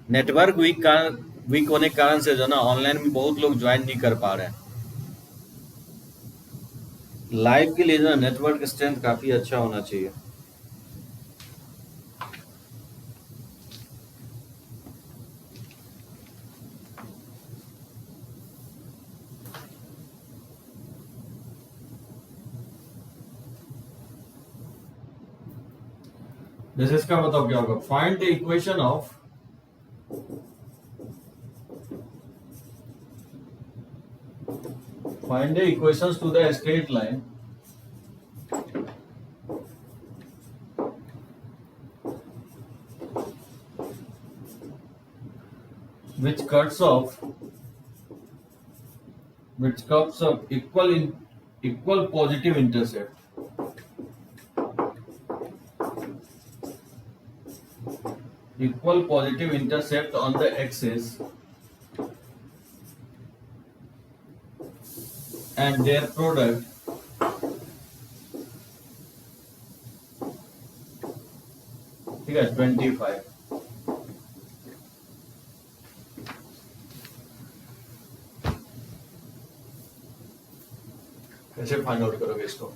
नेटवर्क वीक होने के कारण से जो ना ऑनलाइन में बहुत लोग ज्वाइन नहीं कर पा रहे हैं। लाइव के लिए ना नेटवर्क स्ट्रेंथ काफी अच्छा होना चाहिए। जैसे इसका बताओ क्या होगा? Find the equation of find the equations to the straight line which cuts off equal positive intercept on the axis and their product ठीक है 25। कैसे फाइंड आउट करोगे इसको?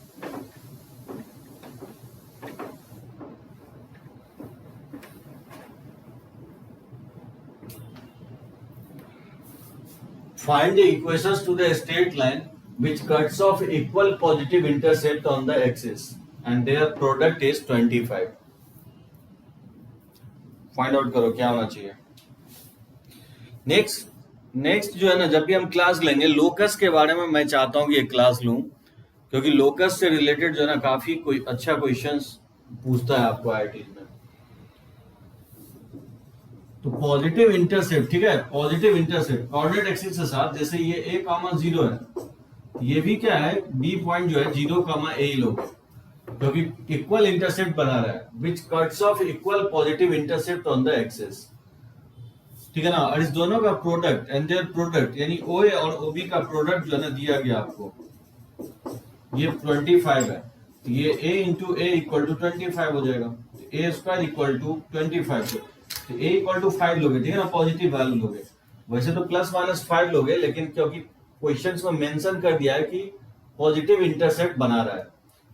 Find the equations to the straight line which cuts off equal positive intercept on the axis and their product is 25। Find out करो क्या होना चाहिए। Next जो है ना, जब भी हम क्लास लेंगे लोकस के बारे में मैं चाहता हूं कि एक क्लास लूं, क्योंकि लोकस से रिलेटेड जो है ना काफी कोई अच्छा क्वेश्चंस पूछता है आपको आईआईटी में। तो पॉजिटिव इंटरसेप्ट, ठीक है, पॉजिटिव इंटरसेप्ट कोऑर्डिनेट एक्सिस के साथ, जैसे ये a,0 है, ये भी क्या है, बी पॉइंट जो है 0,a लोगे, क्योंकि इक्वल इंटरसेप्ट बना रहा है विच cuts of equal positive intercept on the axis, ठीक है ना। और इस दोनों का प्रोडक्ट एंड देयर प्रोडक्ट यानी OA और OB का प्रोडक्ट जो है ना दिया गया आपको, ये 25 है, तो ये A into A equal to 25 हो जाएगा, A स्क्वायर इक्वल टू 25, तो A इक्वल टू 5 लोगे, ठीक है ना, पॉजिटिव वैल्यू लोगे। वैसे तो +-5 लोगे, लेकिन क्योंकि क्वेश्चंस में मेंशन कर दिया है कि पॉजिटिव इंटरसेप्ट बना रहा है,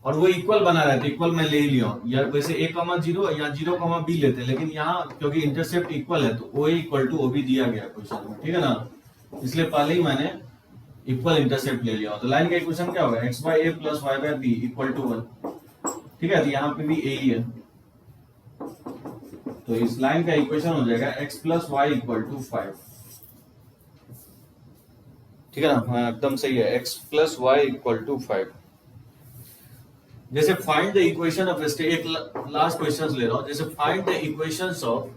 और वो इक्वल बना रहता है, इक्वल मैं ले ही लिया हूं, या वैसे a,0 या 0,b लेते, लेकिन यहाँ क्योंकि इंटरसेप्ट इक्वल है तो ओ इक्वल टू ओ भी दिया गया क्वेश्चन में, ठीक है ना, इसलिए पहले ही मैंने इक्वल इंटरसेप्ट ले लिया। तो लाइन का इक्वेशन क्या होगा, x by a plus y by b equal to 1, ठीक है, तो यहाँ पे भी ए ही है, तो इस लाइन का इक्वेशन हो जाएगा x plus y equal to 5, ठीक है ना, हाँ एकदम सही है, x plus y equal to 5। जैसे find the equation of state, एक लास्ट क्वेश्चन ले रहा हूं, जैसे find the equations of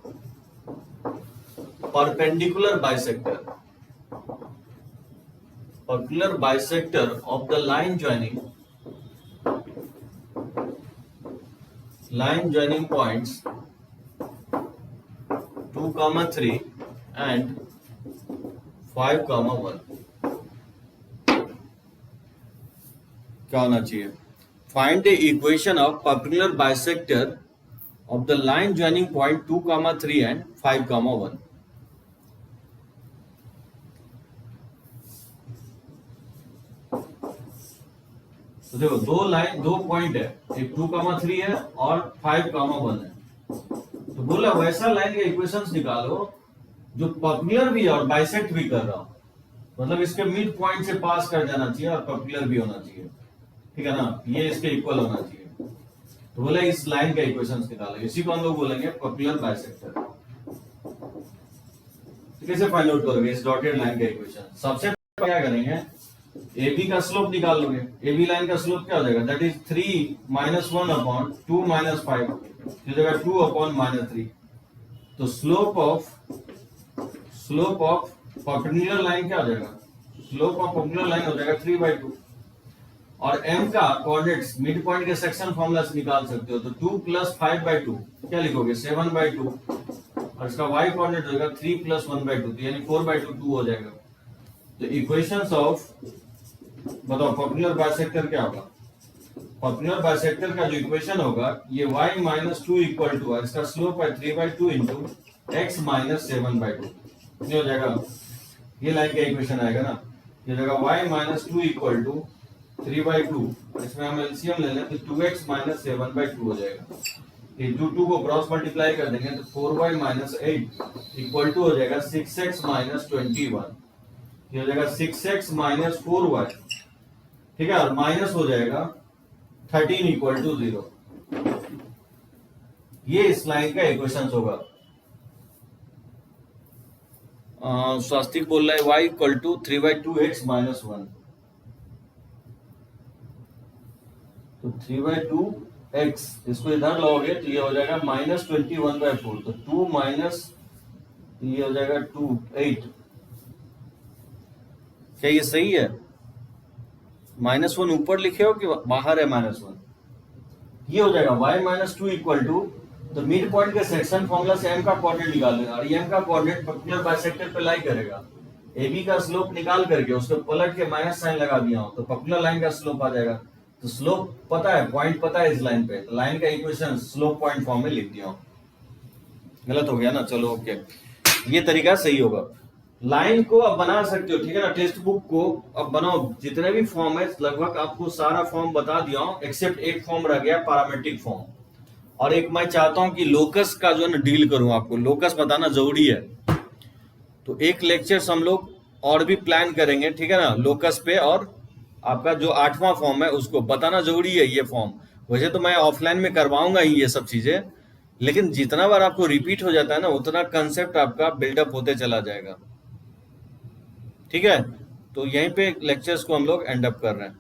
perpendicular bisector, perpendicular bisector of the line joining points 2, 3 and 5, 1 क्या होना चाहिए, find the equation of perpendicular bisector of the line joining point 2, 3 and 5, 1। तो देखो दो पॉइंट है, एक 2, 3 है और 5, 1 है, तो बोला वैसा लाइन के इक्वेशंस निकालो जो परपेंडिकुलर भी है और बाइसेक्ट भी कर रहा हो, मतलब इसके मिड पॉइंट से पास कर जाना चाहिए और परपेंडिकुलर भी होना चाहिए, ठीक है ना, ये इसके इक्वल होना चाहिए। तो बोला इस लाइन का इक्वेशंस निकालो, इसी को हम लोग बोलेंगे परपेंडिकुलर बाइसेक्टर। तो कैसे फाइंड आउट करोगे इस डॉटेड लाइन का इक्वेशन, सबसे पहले क्या करेंगे, AB का स्लोप निकाल लोगे, AB लाइन का स्लोप क्या हो जाएगा, दैट इज 3 - 1 अपॉन 2 - 5, ये जगह 2 अपॉन -3, तो स्लोप ऑफ परपेंडिकुलर लाइन क्या हो जाएगा, स्लोप ऑफ परपेंडिकुलर लाइन हो जाएगा 3/2, और m का कोऑर्डिनेट्स मिड पॉइंट के सेक्शन फार्मूला से निकाल सकते हो, तो 2 + 5/2 क्या लिखोगे 7/2, और इसका y कोऑर्डिनेट होगा 3 + 1/2, तो यानी 4/2 2 हो जाएगा। तो इक्वेशंस ऑफ बताओ परपेंडिकुलर बाइसेक्टर क्या होगा, परपेंडिकुलर बाइसेक्टर का जो इक्वेशन होगा ये y - 2 इक्वल टू, इसका स्लोप है 3/2 इंटू x - 7/2, ये हो जाएगा, ये लाइन का इक्वेशन आएगा ना, ये जगह y - 2 इक्वल टू 3/2, इसमें हम एलसीएम ले लें तो 2x - 7/2 हो जाएगा, इंटू 2 को क्रॉस मल्टीप्लाई कर देंगे तो 4y - 8 इक्वल टू हो जाएगा 6x - 21, ये हो जाएगा 6x - 4y, ठीक है, और माइनस हो जाएगा 13 इक्वल टू 0, ये इस लाइन का इक्वेशन होगा। स्वास्तिक बोल रहा है y इक्वल टू 3/2x - 1, तो 3/2x इसको इधर लाओगे तो ये हो जाएगा -21/4, तो 2 माइनस ये हो जाएगा 2 8, क्या ये सही है, -1 ऊपर लिखे हो कि बाहर है -1, ये हो जाएगा y - 2 इक्वल टू, तो मिड पॉइंट के सेक्शन फॉर्मूला से m का कोऑर्डिनेट निकाल लेना, और m का कोऑर्डिनेट परपेंडिकुलर बाइसेक्टर पे लाई करेगा, AB का स्लोप निकाल करके उसको पलट के माइनस साइन लगा दिया हो तो परपेंडिकुलर लाइन का स्लोप आ जाएगा, तो स्लोप पता है, पॉइंट पता है इस लाइन पे, तो लाइन का इक्वेशन स्लोप पॉइंट फॉर्म में लिख दिया हूं, गलत हो गया ना, चलो ओके, ये तरीका सही होगा। लाइन को अब बना सकते हो, ठीक है ना, टेक्स्ट बुक को अब बनाओ, जितने भी फॉर्म है लगभग आपको सारा फॉर्म बता दिया हूं, एक्सेप्ट एक फॉर्म रह गया पैरामेट्रिक फॉर्म, और एक मैं चाहता हूं कि लोकस का जो है ना डील करूं, आपको लोकस बताना जरूरी है, तो एक लेक्चर हम लोग और भी प्लान करेंगे, ठीक है ना, लोकस पे, और आपका जो 8वां फॉर्म है उसको बताना जरूरी है ये फॉर्म, वैसे तो मैं ऑफलाइन में करवाऊंगा ही ये सब चीजें, लेकिन जितना बार आपको रिपीट हो जाता है ना उतना कंसेप्ट आपका बिल्डअप होते चला जाएगा, ठीक है, तो यहीं पे लेक्चर्स को हम लोग एंड अप कर रहे हैं।